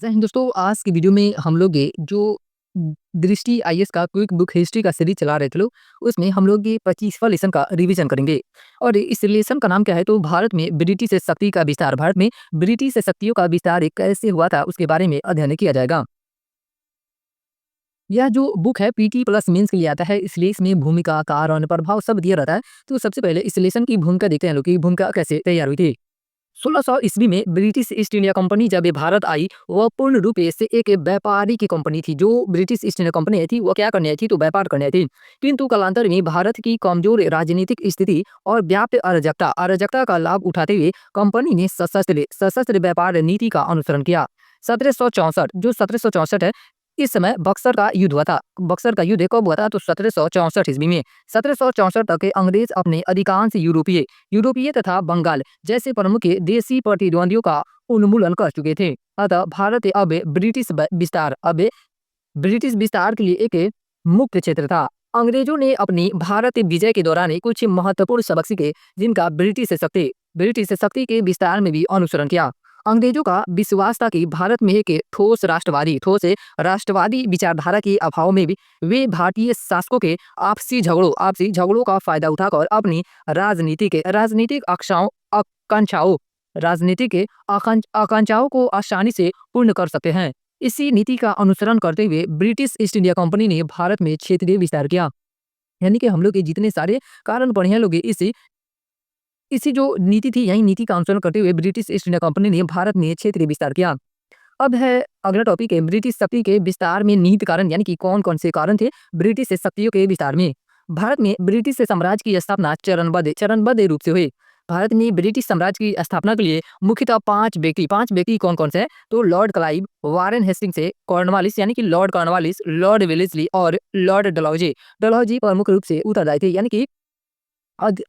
जय हिंद दोस्तों, आज की वीडियो में हम लोग ये जो दृष्टि आईएएस का क्विक बुक हिस्ट्री का सीरीज चला रहे थे लोग, उसमें हम लोग ये 25वां लेसन का रिवीजन करेंगे। और इस लेसन का नाम क्या है, तो भारत में ब्रिटिश शक्ति का विस्तार। भारत में ब्रिटिश शक्तियों का विस्तार एक कैसे हुआ था उसके बारे में अध्ययन किया जाएगा। यह जो बुक है पीटी प्लस मेंस के लिए आता है, इसलिए इसमें भूमिका, कारण, प्रभाव सब दिया रहता है। तो सबसे पहले इस लेसन की भूमिका देखते हैं लोग कि भूमिका कैसे तैयार हुई थी। 1600 ईस्वी में ब्रिटिश ईस्ट इंडिया कंपनी जब ये भारत आई, वह पूर्ण रूप से एक व्यापारी की कंपनी थी। जो ब्रिटिश ईस्ट इंडिया कंपनी आई थी, वो क्या करने आई थी, तो व्यापार करने आई थी। किंतु कालांतर में भारत की कमजोर राजनीतिक स्थिति और व्याप्त अराजकता अराजकता का लाभ उठाते हुए कंपनी ने सशस्त्र सशस्त्र व्यापार नीति का अनुसरण किया। 1764 जो 1764 है, इस समय बक्सर का युद्ध हुआ था। बक्सर का युद्ध कब हुआ था, तो 1764 ईस्वी में। 1764 तक अंग्रेज अपने अधिकांश यूरोपीय यूरोपीय तथा बंगाल जैसे प्रमुख देशी प्रतिद्वंदियों का उन्मूलन कर चुके थे। अतः भारत अब ब्रिटिश विस्तार के लिए एक मुक्त क्षेत्र था। अंग्रेजों ने अपनी भारत विजय के दौरान कुछ महत्वपूर्ण सबक सीखे, जिनका ब्रिटिश शक्ति के विस्तार में भी अनुसरण किया। अंग्रेजों का विश्वास था कि भारत में एक ठोस राष्ट्रवादी विचारधारा के अभाव में भी वे भारतीय शासकों के आपसी झगड़ों का फायदा उठाकर अपनी राजनीतिक आकांक्षाओं को आसानी से पूर्ण कर सकते हैं। इसी नीति का अनुसरण करते हुए ब्रिटिश ईस्ट इंडिया कंपनी ने भारत में क्षेत्रीय विस्तार किया। यानी कि हम लोग के जितने सारे कारण पढ़े हैं लोग, इसी जो नीति थी, यही नीति का अनुसरण करते हुए ब्रिटिश ईस्ट इंडिया कंपनी ने भारत में क्षेत्रीय विस्तार किया। अब है अगला टॉपिक है ब्रिटिश शक्ति के विस्तार में निहित कारण, यानी कि कौन कौन से कारण थे ब्रिटिश शक्तियों के विस्तार में। भारत में ब्रिटिश साम्राज्य की स्थापना चरणबद्ध रूप से हुई। भारत में ब्रिटिश साम्राज्य की स्थापना के लिए मुख्यतः पांच व्यक्ति कौन कौन से हैं, तो लॉर्ड क्लाइव, वारेन हेस्टिंग्स से कॉर्नवालिस यानी कि लॉर्ड कॉर्नवालिस, लॉर्ड वेलेस्ली और लॉर्ड डलहौजी डलहौजी प्रमुख रूप से उत्तरदायी थे। यानी कि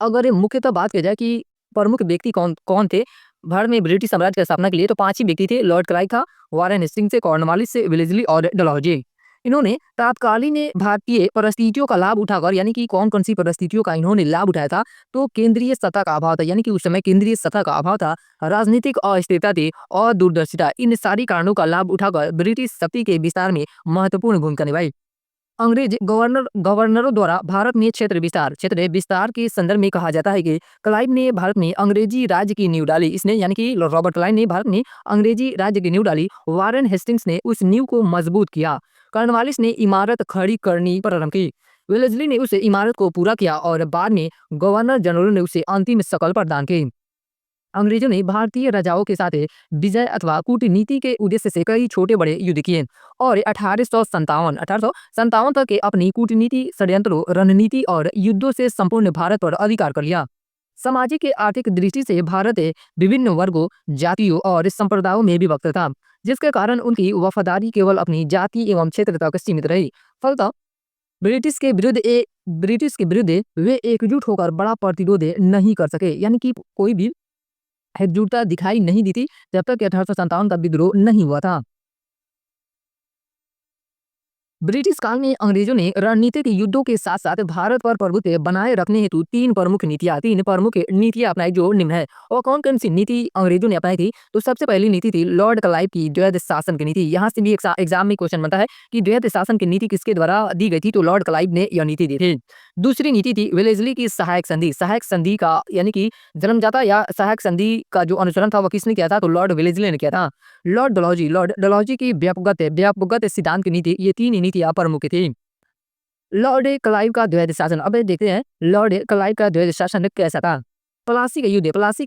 अगर मुख्यतः बात की जाए कि प्रमुख व्यक्ति कौन कौन थे भारत में ब्रिटिश साम्राज्य की स्थापना के लिए, तो पांच ही व्यक्ति थे। लॉर्ड क्लाइव था, वारेन हेस्टिंग्स से, कॉर्नवालिस से, वेलेस्ली और डलहौजी। इन्होंने तात्कालीन भारतीय परिस्थितियों का लाभ उठाकर, यानी कि कौन कौन सी परिस्थितियों का इन्होंने लाभ उठाया था, तो केंद्रीय सत्ता का अभाव था, यानी कि उस समय केंद्रीय सत्ता का अभाव था, राजनीतिक अस्थिरता थी और दूरदर्शिता। इन सारी कारणों का लाभ उठाकर ब्रिटिश शक्ति के विस्तार में महत्वपूर्ण भूमिका निभाई। अंग्रेज गवर्नरों द्वारा भारत में क्षेत्र विस्तार के संदर्भ में कहा जाता है कि क्लाइव ने भारत में अंग्रेजी राज्य की नींव डाली। इसने यानी कि रॉबर्ट क्लाइव ने भारत में अंग्रेजी राज्य की नींव डाली। वारेन हेस्टिंग्स ने उस नींव को मजबूत किया। कॉर्नवालिस ने इमारत खड़ी करनी प्रारंभ की। वेलेस्ली ने उस इमारत को पूरा किया और बाद में गवर्नर जनरल ने उसे अंतिम शक्ल प्रदान की। अंग्रेजों ने भारतीय राजाओं के साथ विजय अथवा कूटनीति के उद्देश्य से कई छोटे बड़े युद्ध किए और 1857 तक के अपनी कूटनीति, षड्यंत्रों, रणनीति और युद्धों से संपूर्ण भारत पर अधिकार कर लिया। सामाजिक आर्थिक दृष्टि से भारत विभिन्न वर्गों, जातियों और संप्रदायों में विभक्त था, जिसके कारण उनकी वफादारी केवल अपनी जाति एवं क्षेत्र तक सीमित रही। फलतः ब्रिटिश के विरुद्ध वे एकजुट होकर बड़ा प्रतिरोध नहीं कर सके, यानी कि कोई भी एकजुटता दिखाई नहीं दी थी जब तक कि 1857 का विद्रोह नहीं हुआ था। ब्रिटिश काल में अंग्रेजों ने रणनीतिक युद्धों के साथ साथ भारत पर प्रभुत्व बनाए रखने हेतु तीन प्रमुख नीतियां अपनाई, जो निम्न है। और कौन कौन सी नीति अंग्रेजों ने अपनाई थी, तो सबसे पहली नीति थी लॉर्ड क्लाइव की द्वैध शासन की नीति। यहाँ से भी एक एग्जाम में क्वेश्चन बनता है कि द्वैध शासन की नीति किसके द्वारा दी गई थी, तो लॉर्ड क्लाइव ने यह नीति दी थी। दूसरी नीति थी वेलेस्ली की सहायक संधि का, यानी कि जन्मजाता या सहायक संधि का जो अनुसरण था वह किसने किया था, तो लॉर्ड वेलेस्ली ने किया था। लॉर्ड डलहौजी की व्यापकगत सिद्धांत की नीति, ये तीन नीतियां प्रमुख थी। लॉर्ड क्लाइव का द्वैध शासन, अब देखते हैं लॉर्ड क्लाइव का द्वैध शासन कैसा था। प्लासी का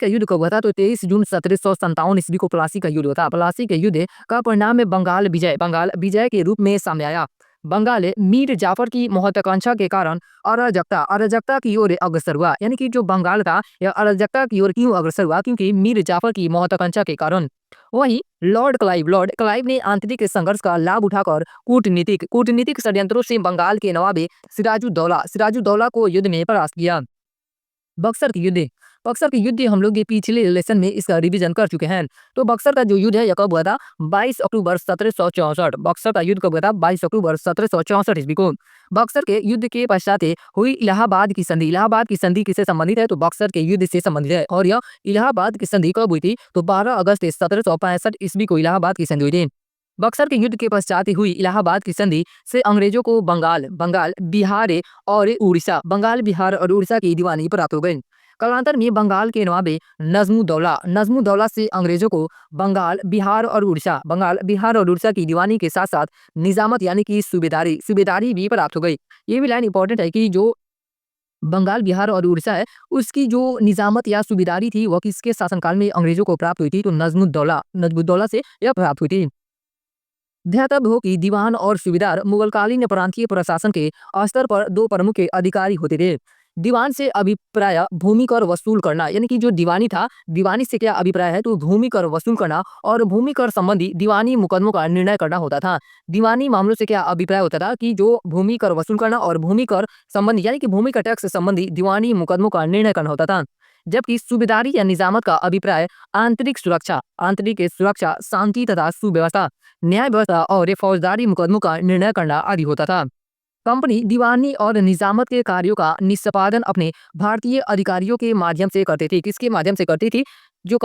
युद्ध कब हुआ था, तो 23 जून 1757 ईस्वी को प्लासी का युद्ध हुआ था। प्लासी के युद्ध का परिणाम में बंगाल विजय के रूप में सामने आया। बंगाल मीर जाफर की महत्वाकांक्षा के कारण अराजकता की ओर अग्रसर हुआ। यानी कि जो बंगाल था यह अराजकता की ओर क्यों अग्रसर हुआ, क्योंकि मीर जाफर की महत्वाकांक्षा के कारण। वहीं लॉर्ड क्लाइव ने आंतरिक संघर्ष का लाभ उठाकर कूटनीतिक षड्यंत्रों से बंगाल के नवाब सिराजुद्दौला को युद्ध में परास्त किया। बक्सर के युद्ध हम लोग ये पिछले लेसन में इसका रिवीजन कर चुके हैं। तो बक्सर का जो युद्ध है यह कब हुआ था, 22 अक्टूबर 1764। बक्सर का युद्ध कब हुआ था, 22 अक्टूबर 1764 ईस्वी को। बक्सर के युद्ध के पश्चात हुई इलाहाबाद की संधि किससे संबंधित है, तो बक्सर के युद्ध से संबंधित है। और यह इलाहाबाद की संधि कब हुई थी, तो 12 अगस्त 1765 ईस्वी को इलाहाबाद की संधि हुई थी। बक्सर के युद्ध के पश्चात हुई इलाहाबाद की संधि से अंग्रेजों को बंगाल, बिहार और उड़ीसा की दीवानी प्राप्त हो गई। कालांतर में बंगाल के नवाबे नजमुद्दौला से अंग्रेजों को बंगाल, बिहार और उड़ीसा की दीवानी के साथ-साथ निजामत यानी कि सूबेदारी भी प्राप्त हो गई। ये भी लाइन इंपॉर्टेंट है कि जो बंगाल, बिहार और उड़ीसा है, उसकी जो निजामत या सूबेदारी थी, वह किसके शासनकाल में अंग्रेजों को प्राप्त हुई थी? तो नजमुद्दौला से यह प्राप्त हुई थी। ध्यातव्य हो कि दीवान और सूबेदार मुगलकालीन प्रांतीय प्रशासन के स्तर पर दो प्रमुख अधिकारी होते थे। दीवान से अभिप्राय भूमि कर वसूल करना, यानी कि जो दीवानी था, दीवानी से क्या अभिप्राय है? तो भूमि कर वसूल करना और भूमि कर संबंधी दीवानी मुकदमों का निर्णय करना होता था। दीवानी मामलों से क्या अभिप्राय होता था कि जो भूमि कर वसूल करना और भूमि कर संबंधी यानी कि भूमि का टैक्स संबंधी दीवानी मुकदमों का निर्णय करना होता था। जबकि सूबेदारी या निजामत का अभिप्राय आंतरिक सुरक्षा, शांति तथा सुव्यवस्था, न्याय व्यवस्था और फौजदारी मुकदमों का निर्णय करना आदि होता था। कंपनी दीवानी और निजामत के कार्यों का निष्पादन अपने भारतीय अधिकारियों के माध्यम से करती थी। किसके माध्यम से करती थी? जो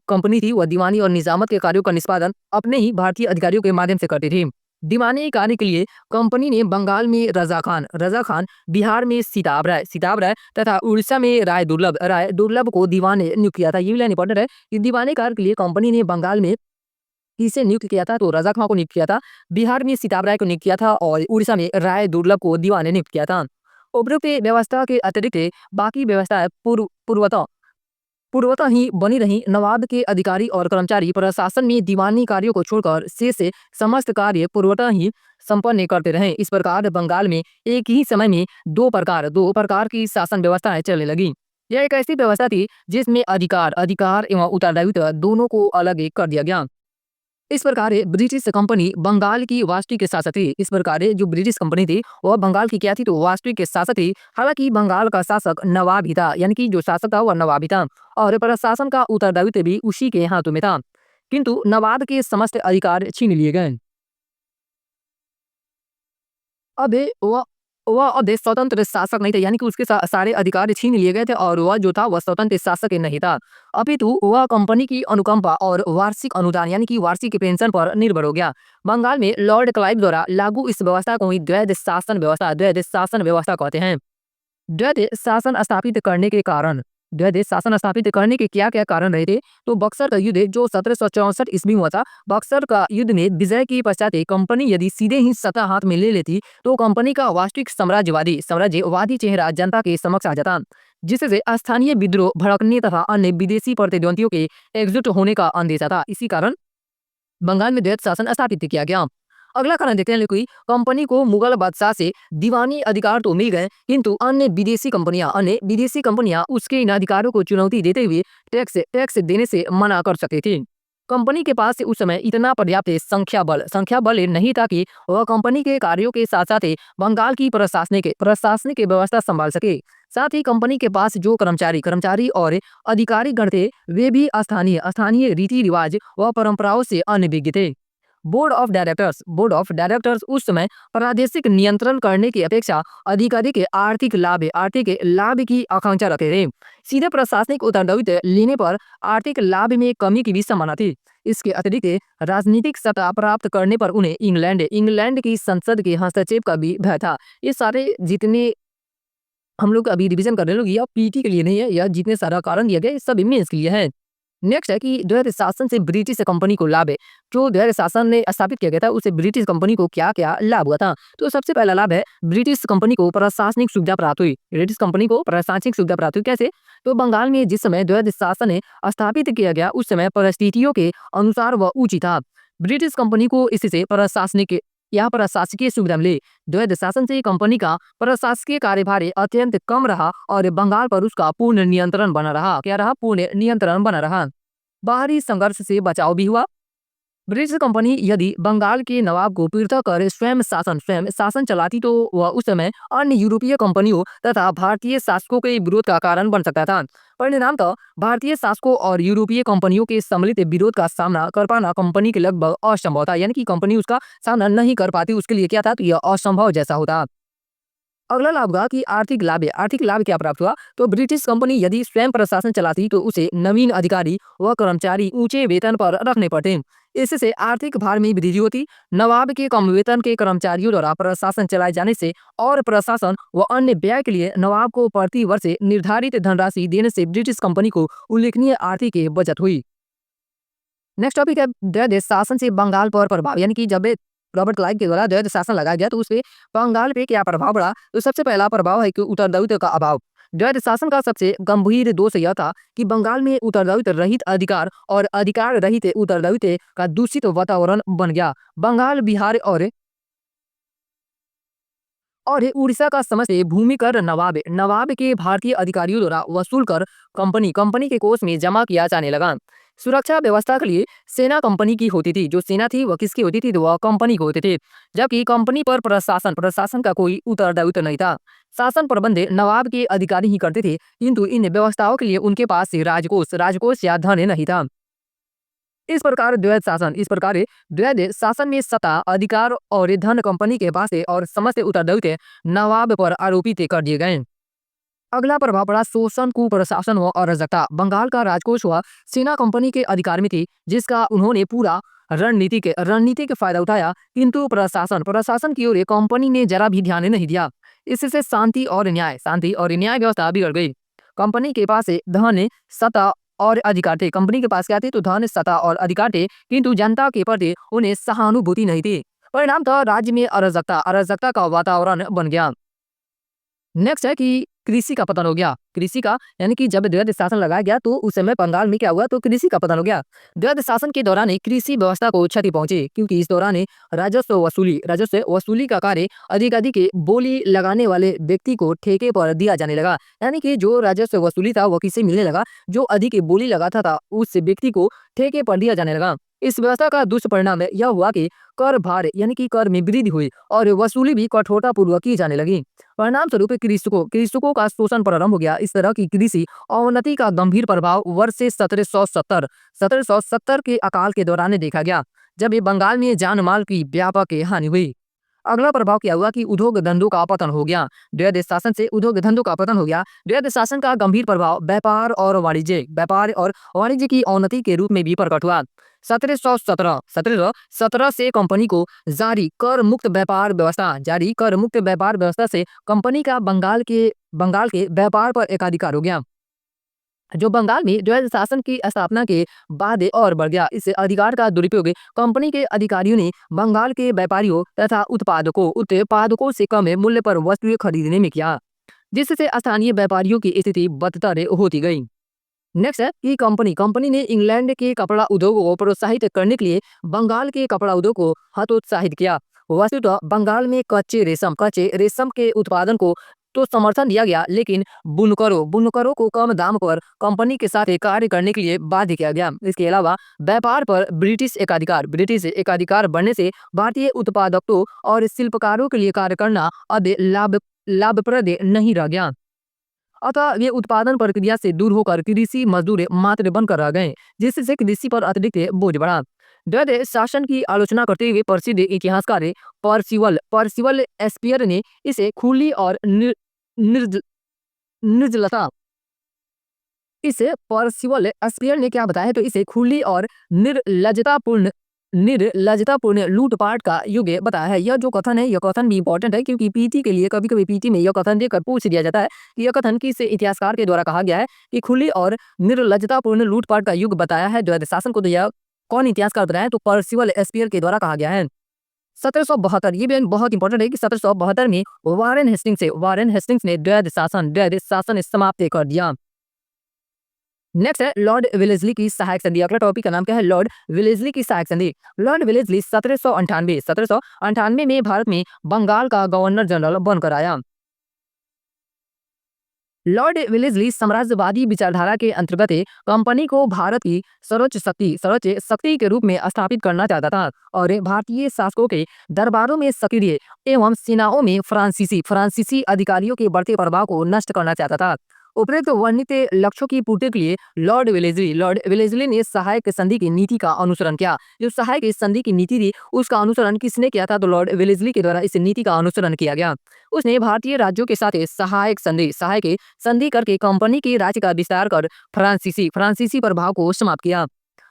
कंपनी थी वह दीवानी और निजामत के कार्यों का निष्पादन अपने ही भारतीय अधिकारियों के माध्यम से करती थी। दीवानी कार्य के लिए कंपनी ने बंगाल में रजा खान, बिहार में सीताब राय तथा उड़ीसा में राय दुर्लभ को दीवान नियुक्त किया था। ये भी लाइन इंपॉर्टेंट है कि दीवानी कार्य के लिए कंपनी ने बंगाल में किसे नियुक्त किया था? तो रजा खां को नियुक्त किया था, बिहार में सीताब राय को नियुक्त किया था और उड़ीसा में राय दुर्लभ को दीवान नियुक्त किया था। उपरोक्त व्यवस्था के अतिरिक्त बाकी व्यवस्थाएं पूर्वतः ही बनी रही। नवाब के अधिकारी और कर्मचारी प्रशासन में दीवानी कार्यों को छोड़कर शेष से समस्त कार्य पूर्वतः ही संपन्न करते रहे। इस प्रकार बंगाल में एक ही समय में दो प्रकार की शासन व्यवस्थाएं चलने लगी। यह एक ऐसी व्यवस्था थी जिसमें अधिकार एवं उत्तरदायित्व दोनों को अलग कर दिया गया। इस प्रकार ब्रिटिश कंपनी बंगाल की वास्तविक शासक थी। इस प्रकार जो ब्रिटिश कंपनी थी वह बंगाल की क्या थी? तो वास्तविक शासक थी। हालांकि बंगाल का शासक नवाब ही था, यानी कि जो शासक था वह नवाब ही था और प्रशासन का उत्तरदायित्व भी उसी के हाथों में था, किंतु नवाब के समस्त अधिकार छीन लिए गए। अब वह अब स्वतंत्र शासक नहीं था, यानी कि उसके सारे अधिकार छीन लिए गए थे और वह जो था वह स्वतंत्र शासक नहीं था, अपितु वह कंपनी की अनुकंपा और वार्षिक अनुदान यानी कि वार्षिक पेंशन पर निर्भर हो गया। बंगाल में लॉर्ड क्लाइव द्वारा लागू इस व्यवस्था को ही द्वैध शासन व्यवस्था कहते हैं। द्वैध शासन स्थापित करने के क्या क्या कारण रहे थे? तो बक्सर का युद्ध जो 1764 ईस्वी में हुआ था, बक्सर का युद्ध में विजय के पश्चात कंपनी यदि सीधे ही सत्ता हाथ में ले लेती तो कंपनी का वास्तविक साम्राज्यवादी चेहरा जनता के समक्ष आ जाता, जिससे स्थानीय विद्रोह भड़कने तथा अन्य विदेशी प्रतिद्वंदियों के एकजुट होने का अंदेशा था। इसी कारण बंगाल में द्वैध शासन स्थापित किया गया। अगला कारण देखते हैं कि कंपनी को मुगल बादशाह से दीवानी अधिकार तो मिल गए, किंतु अन्य विदेशी कंपनियां उसके इन अधिकारों को चुनौती देते हुए टैक्स देने से मना कर सकती थी। कंपनी के पास उस समय इतना पर्याप्त संख्या बल नहीं था कि वह कंपनी के कार्यों के साथ साथ बंगाल की प्रशासनिक व्यवस्था संभाल सके। साथ ही कंपनी के पास जो कर्मचारी और अधिकारी गण थे वे भी स्थानीय रीति रिवाज व परंपराओं से अनभिज्ञ थे। बोर्ड ऑफ डायरेक्टर्स उस समय प्रादेशिक नियंत्रण करने की अपेक्षा अधिक आर्थिक लाभ की आकांक्षा रखते थे। सीधे प्रशासनिक उत्तरदायित्व लेने पर आर्थिक लाभ में कमी की भी संभावना थी। इसके अतिरिक्त राजनीतिक सत्ता प्राप्त करने पर उन्हें इंग्लैंड की संसद के हस्तक्षेप का भी भय था। ये सारे जितने हम लोग अभी रिवीजन कर रहे हैं, यह पीटी के लिए नहीं है, यह जितने सारा कारण दिया गया सब मेंस के लिए है। नेक्स्ट है कि द्वैध शासन से ब्रिटिश कंपनी को लाभ है। जो द्वैध शासन ने स्थापित किया गया था उससे ब्रिटिश कंपनी को क्या क्या लाभ हुआ था? तो सबसे पहला लाभ है ब्रिटिश कंपनी को प्रशासनिक सुविधा प्राप्त हुई। कैसे? तो बंगाल में जिस समय द्वैध शासन स्थापित किया गया उस समय परिस्थितियों के अनुसार वह उचित था। ब्रिटिश कंपनी को इससे प्रशासकीय सुविधा मिली। द्वैध शासन से कंपनी का प्रशासकीय कार्यभार अत्यंत कम रहा और बंगाल पर उसका पूर्ण नियंत्रण बना रहा। क्या रहा? पूर्ण नियंत्रण बना रहा। बाहरी संघर्ष से बचाव भी हुआ। ब्रिटिश कंपनी यदि बंगाल के नवाब को पीड़ित कर स्वयं शासन चलाती तो वह उस समय अन्य यूरोपीय कंपनियों तथा भारतीय शासकों के विरोध का कारण बन सकता था। परिणामतः भारतीय शासकों और यूरोपीय कंपनियों के सम्मिलित विरोध का सामना कर पाना कंपनी के लगभग असंभव था, यानी कि कंपनी उसका सामना नहीं कर पाती, उसके लिए क्या था? तो यह असंभव जैसा होता। अगला लाभ हुआ कि आर्थिक लाभ है। आर्थिक लाभ क्या प्राप्त हुआ? तो ब्रिटिश कंपनी यदि स्वयं प्रशासन चलाती तो उसे नवीन अधिकारी व कर्मचारी ऊंचे वेतन पर रखने पड़ते। इससे आर्थिक भार में वृद्धि होती। नवाब के कम वेतन के कर्मचारियों द्वारा प्रशासन चलाए जाने से और प्रशासन व अन्य व्यय के लिए नवाब को प्रति वर्ष निर्धारित धनराशि देने से ब्रिटिश कंपनी को उल्लेखनीय आर्थिक बचत हुई। नेक्स्ट टॉपिक है द्वैध शासन से बंगाल पर प्रभाव, यानी कि जब रॉबर्ट क्लाइव के द्वारा द्वैध शासन लगाया गया तो उसपे बंगाल पे क्या प्रभाव पड़ा? तो सबसे पहला प्रभाव है कि उत्तरदायित्व का अभाव। द्वैध शासन का सबसे गंभीर दोष यह था कि बंगाल में उत्तरदायित्व रहित अधिकार और अधिकार रहित उत्तरदायित्व का दूषित वातावरण बन गया। बंगाल, बिहार और उड़ीसा का समस्त भूमि कर नवाब के भारतीय अधिकारियों द्वारा वसूल कर कंपनी के कोष में जमा किया जाने लगा। सुरक्षा व्यवस्था के लिए सेना कंपनी की होती थी। जो सेना थी वह किसकी होती थी? तो वह कंपनी की होती थी। जबकि कंपनी पर प्रशासन का कोई उत्तरदायित्व नहीं था। शासन प्रबंध नवाब के अधिकारी ही करते थे, किंतु इन व्यवस्थाओं के लिए उनके पास राजकोष या धन नहीं था। इस प्रकार द्वैध शासन में सत्ता, अधिकार और धन कंपनी के पास है और समस्त उत्तरदायित्व नवाब पर आरोपित कर दिए गए। अगला प्रभाव पड़ा शोषण, कुप्रशासन व अराजकता। बंगाल का राजकोष हुआ सेना कंपनी के अधिकार में थी, जिसका उन्होंने पूरा रणनीतिक फायदा उठाया, किंतु प्रशासन की ओर कंपनी ने जरा भी ध्यान नहीं दिया। इससे शांति और न्याय व्यवस्था बिगड़ गई। कंपनी के पास धन, सत्ता और अधिकार थे। कंपनी के पास क्या थे? तो धन, सत्ता और अधिकार थे, किंतु जनता के प्रति उन्हें सहानुभूति नहीं थी। परिणाम था राज्य में अराजकता का वातावरण बन गया। नेक्स्ट है कि कृषि का पतन हो गया। कृषि का यानी कि जब द्वैध शासन लगाया गया तो उस समय बंगाल में क्या हुआ? तो कृषि का पतन हो गया। द्वैध शासन के दौरान कृषि व्यवस्था को क्षति पहुंची, क्योंकि इस दौरान राजस्व वसूली का कार्य अधिक बोली लगाने वाले व्यक्ति को ठेके पर दिया जाने लगा। यानी कि जो राजस्व वसूली था वो किसे मिलने लगा? जो अधिक बोली लगाता था उस व्यक्ति को ठेके पर दिया जाने लगा। इस व्यवस्था का दुष्परिणाम यह हुआ कि कर भार यानी कि कर में वृद्धि हुई और वसूली भी कठोरता पूर्वक की जाने लगी। परिणाम स्वरूप कृषकों का शोषण प्रारंभ हो गया। इस तरह की कृषि अवनति का गंभीर प्रभाव वर्ष 1770 के अकाल के दौरान देखा गया, जब ये बंगाल में जान माल की व्यापक हानि हुई। अगला प्रभाव क्या हुआ कि उद्योग धंधों का पतन हो गया। द्वैध शासन से उद्योग धंधों का पतन हो गया। द्वैध शासन का गंभीर प्रभाव व्यापार और वाणिज्य की अवनति के रूप में भी प्रकट हुआ। 1717 से कंपनी को जारी कर मुक्त व्यापार व्यवस्था से कंपनी का बंगाल के व्यापार पर एकाधिकार हो गया, जो बंगाल में द्वैध शासन की स्थापना के बाद और बढ़ गया। इस अधिकार का दुरुपयोग कंपनी के अधिकारियों ने बंगाल के व्यापारियों तथा उत्पादकों से कम मूल्य पर वस्तुएं खरीदने में किया, जिससे स्थानीय व्यापारियों की स्थिति बदतर होती गई। नेक्स्ट है कि कंपनी ने इंग्लैंड के कपड़ा उद्योग को प्रोत्साहित करने के लिए बंगाल के कपड़ा उद्योग को हतोत्साहित किया। वस्तुतः बंगाल में कच्चे रेशम के उत्पादन को तो समर्थन दिया गया, लेकिन बुनकरों को कम दाम पर कंपनी के साथ कार्य करने के लिए बाध्य किया गया। इसके अलावा व्यापार पर ब्रिटिश एकाधिकार बढ़ने से भारतीय उत्पादकों और शिल्पकारों के लिए कार्य करना अब लाभप्रद नहीं रह गया। अतः वे उत्पादन प्रक्रिया से दूर होकर कृषि मजदूर मात्र बनकर रह गए, जिससे कृषि पर अतिरिक्त बोझ बढ़ा। द्वैध शासन की आलोचना करते हुए प्रसिद्ध इतिहासकार पर्सिवल एस्पियर ने इसे खुली और निर्जलता इसे पर्सिवल एस्पियर ने क्या बताया? तो इसे खुली और निर्लजतापूर्ण लूटपाट का युग बताया है। यह जो कथन है, यह कथन भी इंपॉर्टेंट है, क्योंकि पीटी के लिए कभी-कभी पीटी में यह कथन देकर पूछ दिया जाता है कि यह कथन किस इतिहासकार के द्वारा कहा गया है कि खुली और निर्लजतापूर्ण लूटपाट का युग बताया है द्वैध शासन को। तो यह कौन इतिहासकार बताया? तो पर्सिवल एस्पियर के द्वारा कहा गया है। 1772 ये भी बहुत इंपॉर्टेंट है कि 1772 में वारेन हेस्टिंग्स ने द्वैध शासन समाप्त कर दिया। नेक्स्ट है लॉर्ड वेलेस्ली की सहायक संधि। अगला टॉपिक का नाम क्या है? लॉर्ड वेलेस्ली की सहायक संधि। लॉर्ड वेलेस्ली 1798 में भारत में बंगाल का गवर्नर जनरल बनकर आया। लॉर्ड वेलेस्ली साम्राज्यवादी विचारधारा के अंतर्गत कंपनी को भारत की सर्वोच्च शक्ति के रूप में स्थापित करना चाहता था और भारतीय शासकों के दरबारों में सक्रिय एवं सेनाओं में फ्रांसीसी अधिकारियों के बढ़ते प्रभाव को नष्ट करना चाहता था। उपरोक्त वर्णित लक्ष्यों की पूर्ति के लिए लॉर्ड वेलेस्ली ने सहायक संधि की नीति का अनुसरण किया। जो सहायक संधि की नीति थी उसका अनुसरण किसने किया था? तो लॉर्ड वेलेस्ली के द्वारा इस नीति का अनुसरण किया गया। उसने भारतीय राज्यों के साथ सहायक संधि करके कंपनी के राज्य का विस्तार कर फ्रांसीसी प्रभाव को समाप्त किया।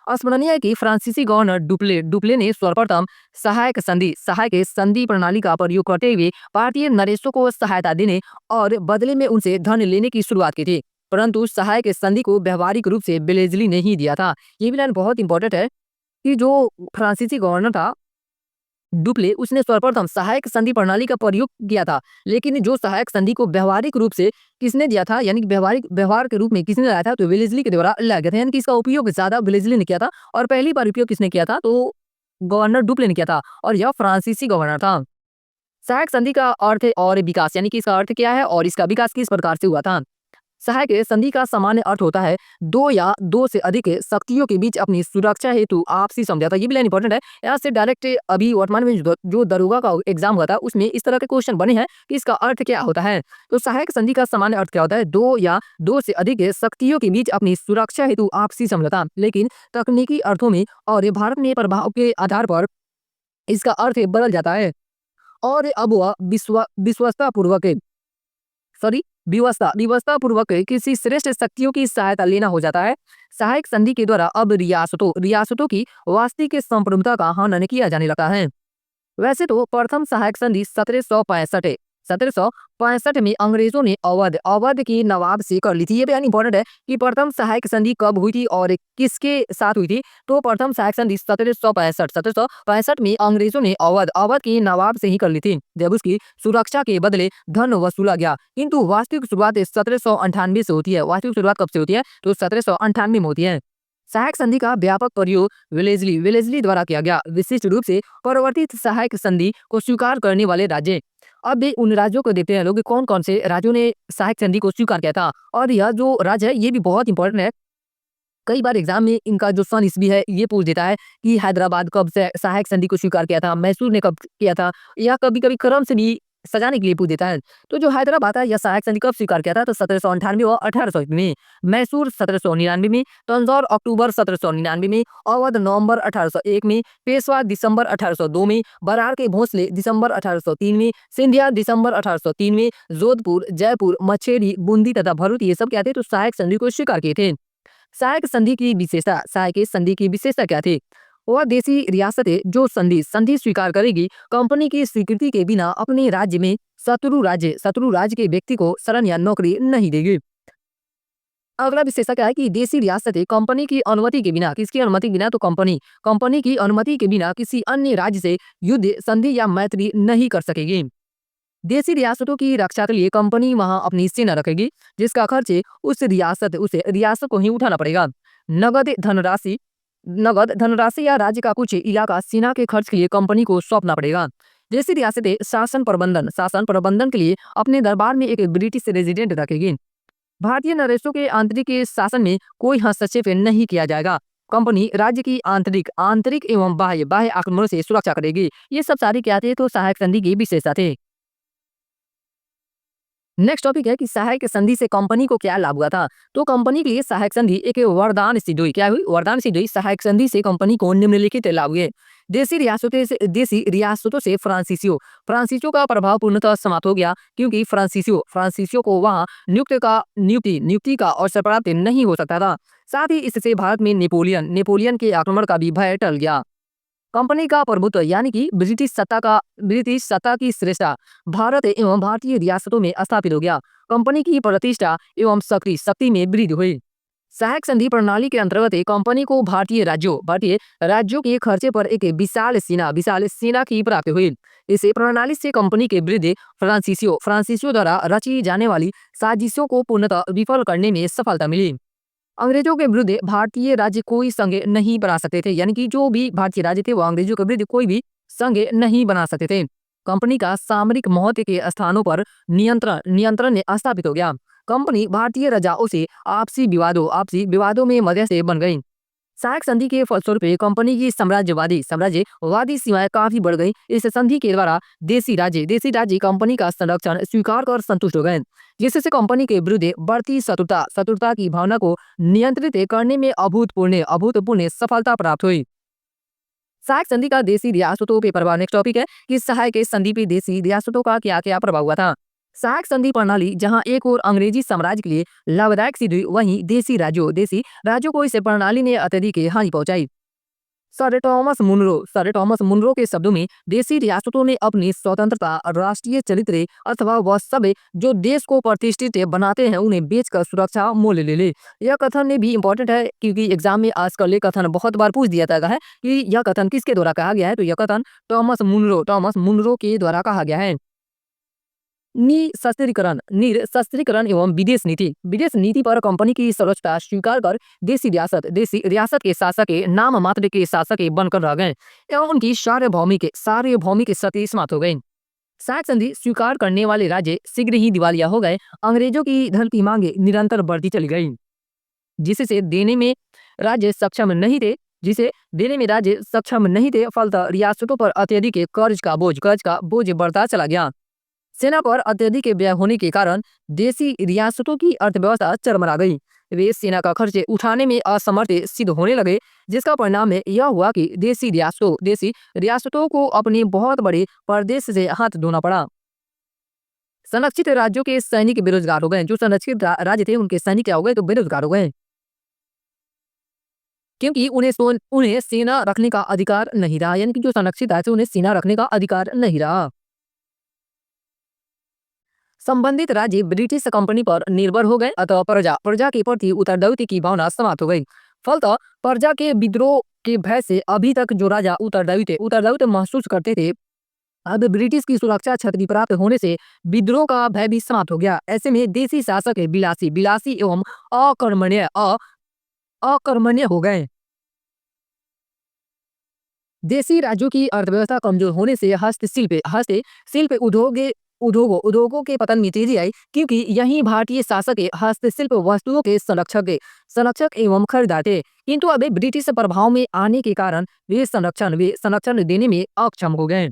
स्मरणीय है कि फ्रांसीसी गवर्नर डुप्ले ने सर्वप्रथम सहायक संधि प्रणाली का प्रयोग करते हुए भारतीय नरेशों को सहायता देने और बदले में उनसे धन लेने की शुरुआत की थी। परंतु सहायक संधि को व्यवहारिक रूप से वेलेस्ली ने ही दिया था। ये भी लाइन बहुत इंपॉर्टेंट है कि जो फ्रांसीसी गवर्नर था डुप्ले, उसने सर्वप्रथम सहायक संधि प्रणाली का प्रयोग किया था, लेकिन जो सहायक संधि को व्यवहारिक रूप से किसने दिया था, यानी कि व्यवहार के रूप में किसने लाया था? तो वेलेस्ली के द्वारा लाया गया था। यानी कि इसका उपयोग ज्यादा वेलेस्ली ने किया था और पहली बार उपयोग किसने किया था? तो गवर्नर डुप्ले ने किया था और यह फ्रांसीसी गवर्नर था। सहायक संधि का अर्थ है और विकास, यानी कि इसका अर्थ क्या है और इसका विकास किस प्रकार से हुआ था? सहायक संधि का सामान्य अर्थ होता है दो या दो से अधिक शक्तियों के बीच अपनी सुरक्षा हेतु आपसी समझौता। ये भी लाइन इंपॉर्टेंट है। यहाँ से डायरेक्ट अभी वर्तमान में जो दरोगा का एग्जाम हुआ था उसमें इस तरह के क्वेश्चन बने हैं कि इसका अर्थ क्या होता है। तो सहायक संधि का सामान्य अर्थ क्या होता है? दो या दो से अधिक शक्तियों के बीच अपनी सुरक्षा हेतु आपसी समझौता। लेकिन तकनीकी अर्थों में और भारत में प्रभाव के आधार पर इसका अर्थ बदल जाता है और अब वह विश्वस्ता पूर्वक सॉरी विवशता पूर्वक किसी श्रेष्ठ शक्तियों की सहायता लेना हो जाता है। सहायक संधि के द्वारा अब रियासतों की वास्तविक संप्रभुता का हनन किया जाने लगा है। वैसे तो प्रथम सहायक संधि 1765 में अंग्रेजों ने अवध की नवाब से कर ली थी। ये भी इंपॉर्टेंट है कि प्रथम सहायक संधि कब हुई थी और किसके साथ हुई थी। तो प्रथम सहायक संधि 1765 में अंग्रेजों ने अवध की नवाब से ही कर ली थी, जब उसकी सुरक्षा के बदले धन वसूला गया। किंतु वास्तविक शुरुआत 1798 से होती है। वास्तविक शुरुआत कब से होती है? तो 1798 में होती है। सहायक संधि का व्यापक प्रयोग वेलेस्ली द्वारा किया गया, विशिष्ट रूप से परिवर्तित सहायक संधि को स्वीकार करने वाले राज्य। अब भी उन राज्यों को देखते हैं लोग, कौन कौन से राज्यों ने सहायक संधि को स्वीकार किया था। और यह जो राज्य है ये भी बहुत इंपॉर्टेंट है। कई बार एग्जाम में इनका जो सन ईस्वी है ये पूछ देता है कि हैदराबाद कब से सहायक संधि को स्वीकार किया था, मैसूर ने कब किया था, या कभी कभी क्रम से भी सजाने के लिए पूछ देता है। तो जो हैदराबाद है यह सहायक संधि कब स्वीकार किया था? तो 1798 और 1800 में। मैसूर 1799 में, तंजौर अक्टूबर 1799 में, अवध नवंबर 1801 में, पेशवा दिसंबर 1802 में, बरार के भोसले दिसंबर 1803 में, सिंधिया दिसंबर 1803 में, जोधपुर, जयपुर, मछेरी, बूंदी तथा भरूच ये सब क्या थे? तो सहायक संधि को स्वीकार किए थे। सहायक संधि की विशेषता क्या थी? वह देशी रियासतें जो संधि स्वीकार करेगी कंपनी की स्वीकृति के बिना अपने राज्य में शत्रु राज्य के व्यक्ति को शरण या नौकरी नहीं देगी। अगला विशेषता क्या है कि देशी रियासतें कंपनी की अनुमति के बिना, किसकी अनुमति के बिना? तो कंपनी की अनुमति के बिना किसी अन्य राज्य से युद्ध, संधि या मैत्री नहीं कर सकेगी। देशी रियासतों की रक्षा के लिए कंपनी वहां अपनी सेना रखेगी, जिसका खर्च उस रियासत को ही उठाना पड़ेगा। नगद धनराशि या राज्य का कुछ इलाका सेना के खर्च के लिए कंपनी को सौंपना पड़ेगा। देशी रियासतें शासन प्रबंधन के लिए अपने दरबार में एक ब्रिटिश रेजिडेंट रखेगी। भारतीय नरेशों के आंतरिक शासन में कोई हस्तक्षेप नहीं किया जाएगा। कंपनी राज्य की आंतरिक एवं बाह्य आक्रमणों से सुरक्षा करेगी। ये सब सारी क्या थे? तो सहायक संधि की विशेषता थे। नेक्स्ट टॉपिक है कि सहायक संधि से कंपनी को क्या लाभ हुआ था। तो कंपनी के लिए सहायक संधि एक वरदान सिद्ध हुई। क्या हुई? वरदान सिद्ध हुई। सहायक संधि से कंपनी को निम्नलिखित लाभ हुए। देशी रियासतों से फ्रांसीसियों का प्रभाव पूर्णतः समाप्त हो गया, क्योंकि फ्रांसीसियों को वहां नियुक्ति का अवसर प्राप्त नहीं हो सकता था। साथ ही इससे भारत में नेपोलियन के आक्रमण का भी भय टल गया। कंपनी का प्रभुत्व यानी कि ब्रिटिश सत्ता की श्रेष्ठता भारत एवं भारतीय रियासतों में स्थापित हो गया। कंपनी की प्रतिष्ठा एवं शक्ति में वृद्धि हुई। सहायक संधि प्रणाली के अंतर्गत कंपनी को भारतीय राज्यों के खर्चे पर एक विशाल सेना की प्राप्ति हुई। इस प्रणाली से कंपनी के विरुद्ध फ्रांसीसियों द्वारा रची जाने वाली साजिशों को पूर्णतः विफल करने में सफलता मिली। अंग्रेजों के विरुद्ध भारतीय राज्य कोई संघ नहीं बना सकते थे, यानी कि जो भी भारतीय राज्य थे वो अंग्रेजों के विरुद्ध कोई भी संघ नहीं बना सकते थे। कंपनी का सामरिक महत्व के स्थानों पर नियंत्रण स्थापित हो गया। कंपनी भारतीय राजाओं से आपसी विवादों में मध्यस्थी बन गई। सहायक संधि के फलस्वरूप कंपनी की साम्राज्यवादी सीमाएं काफी बढ़ गई। इस संधि के द्वारा देसी राज्य कंपनी का संरक्षण स्वीकार कर संतुष्ट हो गए, जिससे कंपनी के विरुद्ध बढ़ती शत्रुता की भावना को नियंत्रित करने में अभूतपूर्ण सफलता प्राप्त हुई। सहायक संधि का देसी रियासतों पे प्रभाव। नेक्स्ट टॉपिक है कि सहायक संधि पे देसी रियासतों का क्या क्या प्रभाव हुआ था। सहायक संधि प्रणाली जहां एक और अंग्रेजी साम्राज्य के लिए लाभदायक सिद्ध हुई, वहीं देसी राज्यों को इस प्रणाली ने अत्यधिक हानि पहुंचाई। सर थॉमस मुनरो के शब्दों में, देसी रियासतों ने अपनी स्वतंत्रता, राष्ट्रीय चरित्र अथवा वह सब जो देश को प्रतिष्ठित बनाते हैं उन्हें बेचकर सुरक्षा मूल्य ले ले। यह कथन भी इम्पोर्टेंट है क्योंकि एग्जाम में आजकल ये कथन बहुत बार पूछ दिया जाता है कि यह कथन किसके द्वारा कहा गया है। तो यह कथन टॉमस मुनरो के द्वारा कहा गया है। निरस्त्रीकरण एवं विदेश नीति पर कंपनी की सर्वोच्चता स्वीकार कर देसी रियासत के शासक के नाम मात्र के शासक बनकर रह गए एवं उनकी सार्वभौमिक शक्ति समाप्त हो गई। सहायक संधि स्वीकार करने वाले राज्य शीघ्र ही दिवालिया हो गए। अंग्रेजों की धन की मांगे निरंतर बढ़ती चली गई, जिससे देने में राज्य सक्षम नहीं थे। फलतः रियासतों पर अत्यधिक कर्ज का बोझ बढ़ता चला गया। सेना पर अत्यधिक व्यय होने के कारण देसी रियासतों की अर्थव्यवस्था चरमरा गई। वे सेना का खर्च उठाने में असमर्थ सिद्ध होने लगे, जिसका परिणाम यह हुआ कि देसी रियासतों को अपने बहुत बड़े प्रदेश से हाथ धोना पड़ा। संरक्षित राज्यों के सैनिक बेरोजगार हो गए। जो संरक्षित राज्य थे उनके सैनिक क्या हो गए, तो बेरोजगार हो गए, क्योंकि उन्हें सेना रखने का अधिकार नहीं रहा। यानी कि जो संरक्षित राज्य उन्हें सेना रखने का अधिकार नहीं रहा। संबंधित राज्य ब्रिटिश कंपनी पर निर्भर हो गए, अतः प्रजा के प्रति उत्तरदायित्व की भावना समाप्त हो गई। फलतः प्रजा के विद्रोह के भय से अभी तक जो राजा उत्तरदायित्व महसूस करते थे, अब ब्रिटिश की सुरक्षा छतरी प्राप्त होने से विद्रोह का भय भी समाप्त हो गया। ऐसे में देसी शासक बिलासी एवं अकर्मण्य हो गए। देसी राज्यों की अर्थव्यवस्था कमजोर होने से हस्तशिल्प उद्योगों के पतन में तेजी आई, क्योंकि यही भारतीय शासक हस्तशिल्प वस्तुओं के संरक्षक एवं खरीदार थे। किंतु अब ब्रिटिश प्रभाव में आने के कारण वे संरक्षण देने में अक्षम हो गए।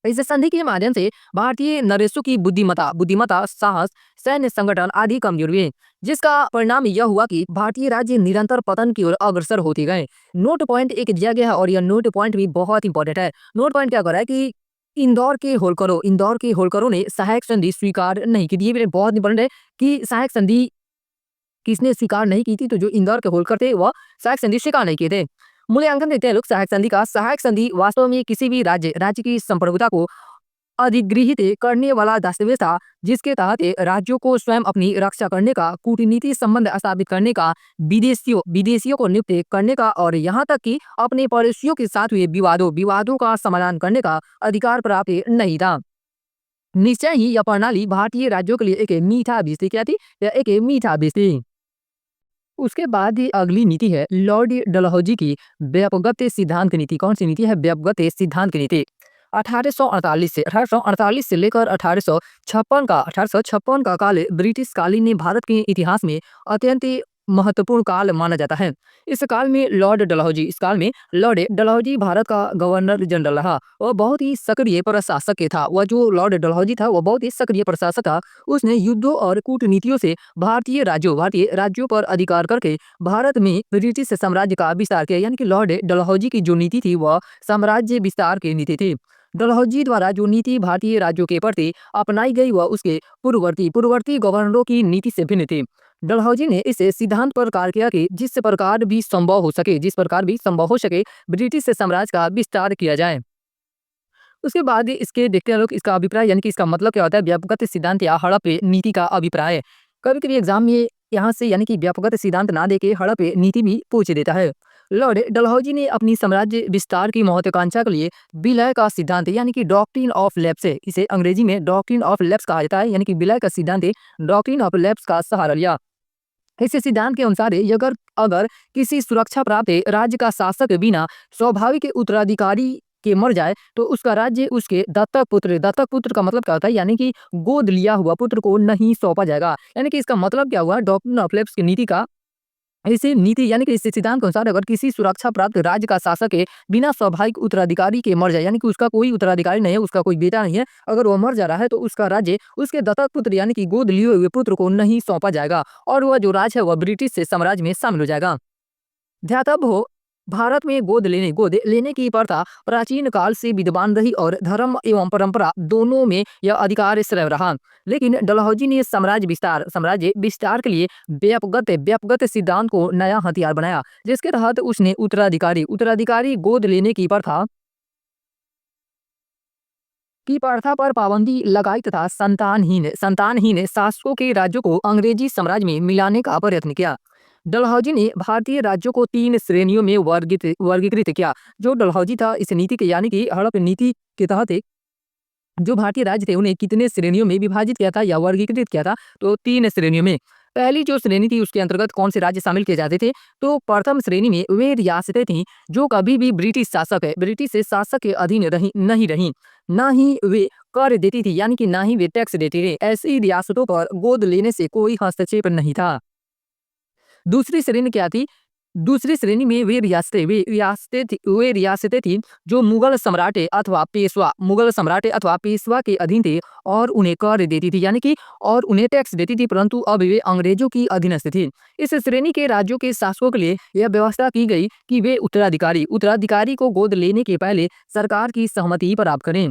इस संधि के माध्यम से भारतीय नरेशों की बुद्धिमत्ता, साहस, सैन्य संगठन आदि कमजोर हुए, जिसका परिणाम यह हुआ कि भारतीय राज्य निरंतर पतन की ओर अग्रसर होते गए। नोट पॉइंट एक दिया गया है और यह नोट पॉइंट भी बहुत इंपॉर्टेंट है। नोट पॉइंट क्या कर रहा है कि इंदौर के होलकरों ने सहायक संधि स्वीकार नहीं की। ये बहुत इंपॉर्टेंट है कि सहायक संधि किसने स्वीकार नहीं की थी, तो जो इंदौर के होलकर थे वह सहायक संधि स्वीकार नहीं किए थे। मूल्यांकन देते हैं लोग सहायक संधि का। सहायक संधि वास्तव में किसी भी राज्य की संप्रभुता को अधिगृहित करने वाला दस्तावेज था, जिसके तहत राज्यों को स्वयं अपनी रक्षा करने का, कूटनीति संबंध स्थापित करने का, विदेशियों को नियुक्त करने का और यहाँ तक कि अपने पड़ोसियों के साथ हुए विवादों का समाधान करने का अधिकार प्राप्त नहीं था। निश्चय ही यह प्रणाली भारतीय राज्यों के लिए एक मीठा बीज थी। क्या थी? एक मीठा बीज थी। उसके बाद ही अगली नीति है लॉर्ड डलहौजी की व्यापकगत सिद्धांत की नीति। कौन सी नीति है? व्यापकगत सिद्धांत की नीति। 1848 से लेकर 1856 का काल ब्रिटिश कालीन ने भारत के इतिहास में अत्यंत महत्वपूर्ण काल माना जाता है। इस काल में लॉर्ड डलहौजी भारत का गवर्नर जनरल रहा। वह बहुत ही सक्रिय प्रशासक था। वह जो लॉर्ड डलहौजी था वह बहुत ही सक्रिय प्रशासक था। उसने युद्धों और कूटनीतियों से भारतीय राज्यों पर अधिकार करके भारत में ब्रिटिश साम्राज्य का विस्तार किया। यानी कि लॉर्ड डलहौजी की जो नीति थी वह साम्राज्य विस्तार की नीति थी। डलहौजी द्वारा जो नीति भारतीय राज्यों के प्रति अपनाई गई वह उसके पूर्ववर्ती गवर्नरों की नीति से भिन्न थी। डलहौजी ने इस सिद्धांत पर कार्य किया कि जिस प्रकार भी संभव हो सके ब्रिटिश साम्राज्य का विस्तार किया जाए। उसके बाद इसके देखते हैं लोग इसका अभिप्राय, यानी कि इसका मतलब क्या होता है। व्यापकगत सिद्धांत या हड़प नीति का अभिप्राय। कभी कभी एग्जाम में यहाँ से यानी कि व्यापकगत सिद्धांत ना देके हड़प नीति भी पूछ देता है। लॉर्ड डलहौजी ने अपनी साम्राज्य विस्तार की महत्वाकांक्षा के लिए विलय का सिद्धांत यानी कि डॉक्ट्रिन ऑफ लैप्स, इसे अंग्रेजी में डॉक्ट्रिन ऑफ लैप्स कहा जाता है, यानी कि विलय का सिद्धांत डॉक्ट्रिन ऑफ लैप्स का सहारा लिया। इस सिद्धांत के अनुसार अगर किसी सुरक्षा प्राप्त राज्य का शासक बिना स्वाभाविक उत्तराधिकारी के मर जाए तो उसका राज्य उसके दत्तक पुत्र का मतलब क्या होता है, यानी कि गोद लिया हुआ पुत्र को नहीं सौंपा जाएगा। यानी कि इसका मतलब क्या हुआ, डॉक्ट्रिन ऑफ लैप्स की नीति का ऐसे नीति यानी कि इस सिद्धांत के अनुसार अगर किसी सुरक्षा प्राप्त राज्य का शासक है बिना स्वाभाविक उत्तराधिकारी के मर जाए, यानी कि उसका कोई उत्तराधिकारी नहीं है, उसका कोई बेटा नहीं है, अगर वो मर जा रहा है तो उसका राज्य उसके दत्तक पुत्र यानी कि गोद लिए हुए पुत्र को नहीं सौंपा जाएगा और वह जो राज है वह ब्रिटिश से साम्राज्य में शामिल हो जाएगा। ध्यातव्य हो, भारत में गोद लेने की प्रथा प्राचीन काल से विद्यमान रही और धर्म एवं परंपरा दोनों में यह अधिकार श्रेय रहा। लेकिन डलहौजी ने साम्राज्य विस्तार के लिए व्यापकगत सिद्धांत को नया हथियार बनाया, जिसके तहत उसने उत्तराधिकारी गोद लेने की प्रथा पर पाबंदी लगाई तथा संतानहीन शासकों के राज्यों को अंग्रेजी साम्राज्य में मिलाने का प्रयत्न किया। डलहौजी ने भारतीय राज्यों को 3 श्रेणियों में वर्गीकृत किया। जो डलहौजी था इस नीति के यानी कि हड़प नीति के तहत जो भारतीय राज्य थे उन्हें कितने श्रेणियों में विभाजित किया था या वर्गीकृत किया था, तो 3 श्रेणियों में। पहली जो श्रेणी थी उसके अंतर्गत कौन से राज्य शामिल किए जाते थे, तो प्रथम श्रेणी में वे रियासतें थीं जो कभी भी ब्रिटिश शासक के अधीन नहीं रहीं, ना ही वे कर देती थी यानी कि ना ही वे टैक्स देती थी। ऐसी रियासतों पर गोद लेने से कोई हस्तक्षेप नहीं था। दूसरी श्रेणी क्या थी? दूसरी श्रेणी में वे रियासतें थीं जो मुगल सम्राट अथवा पेशवा के अधीन थे और उन्हें कर देती थी यानी कि और उन्हें टैक्स देती थी, परंतु अब वे अंग्रेजों की अधीनस्थ थी। इस श्रेणी के राज्यों के शासकों के लिए यह व्यवस्था की गई कि वे उत्तराधिकारी को गोद लेने के पहले सरकार की सहमति प्राप्त करें।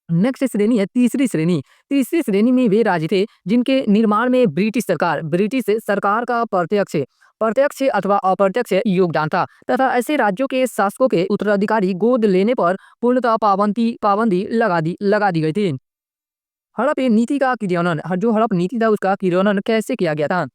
नेक्स्ट श्रेणी है तीसरी श्रेणी में वे राज्य थे जिनके निर्माण में ब्रिटिश सरकार का प्रत्यक्ष अथवा अप्रत्यक्ष योगदान था तथा ऐसे राज्यों के शासकों के उत्तराधिकारी गोद लेने पर पूर्णतः पाबंदी लगा दी गई थी। हड़प नीति का क्रियान्वयन, जो हड़प नीति था उसका क्रियान्वयन कैसे किया गया था?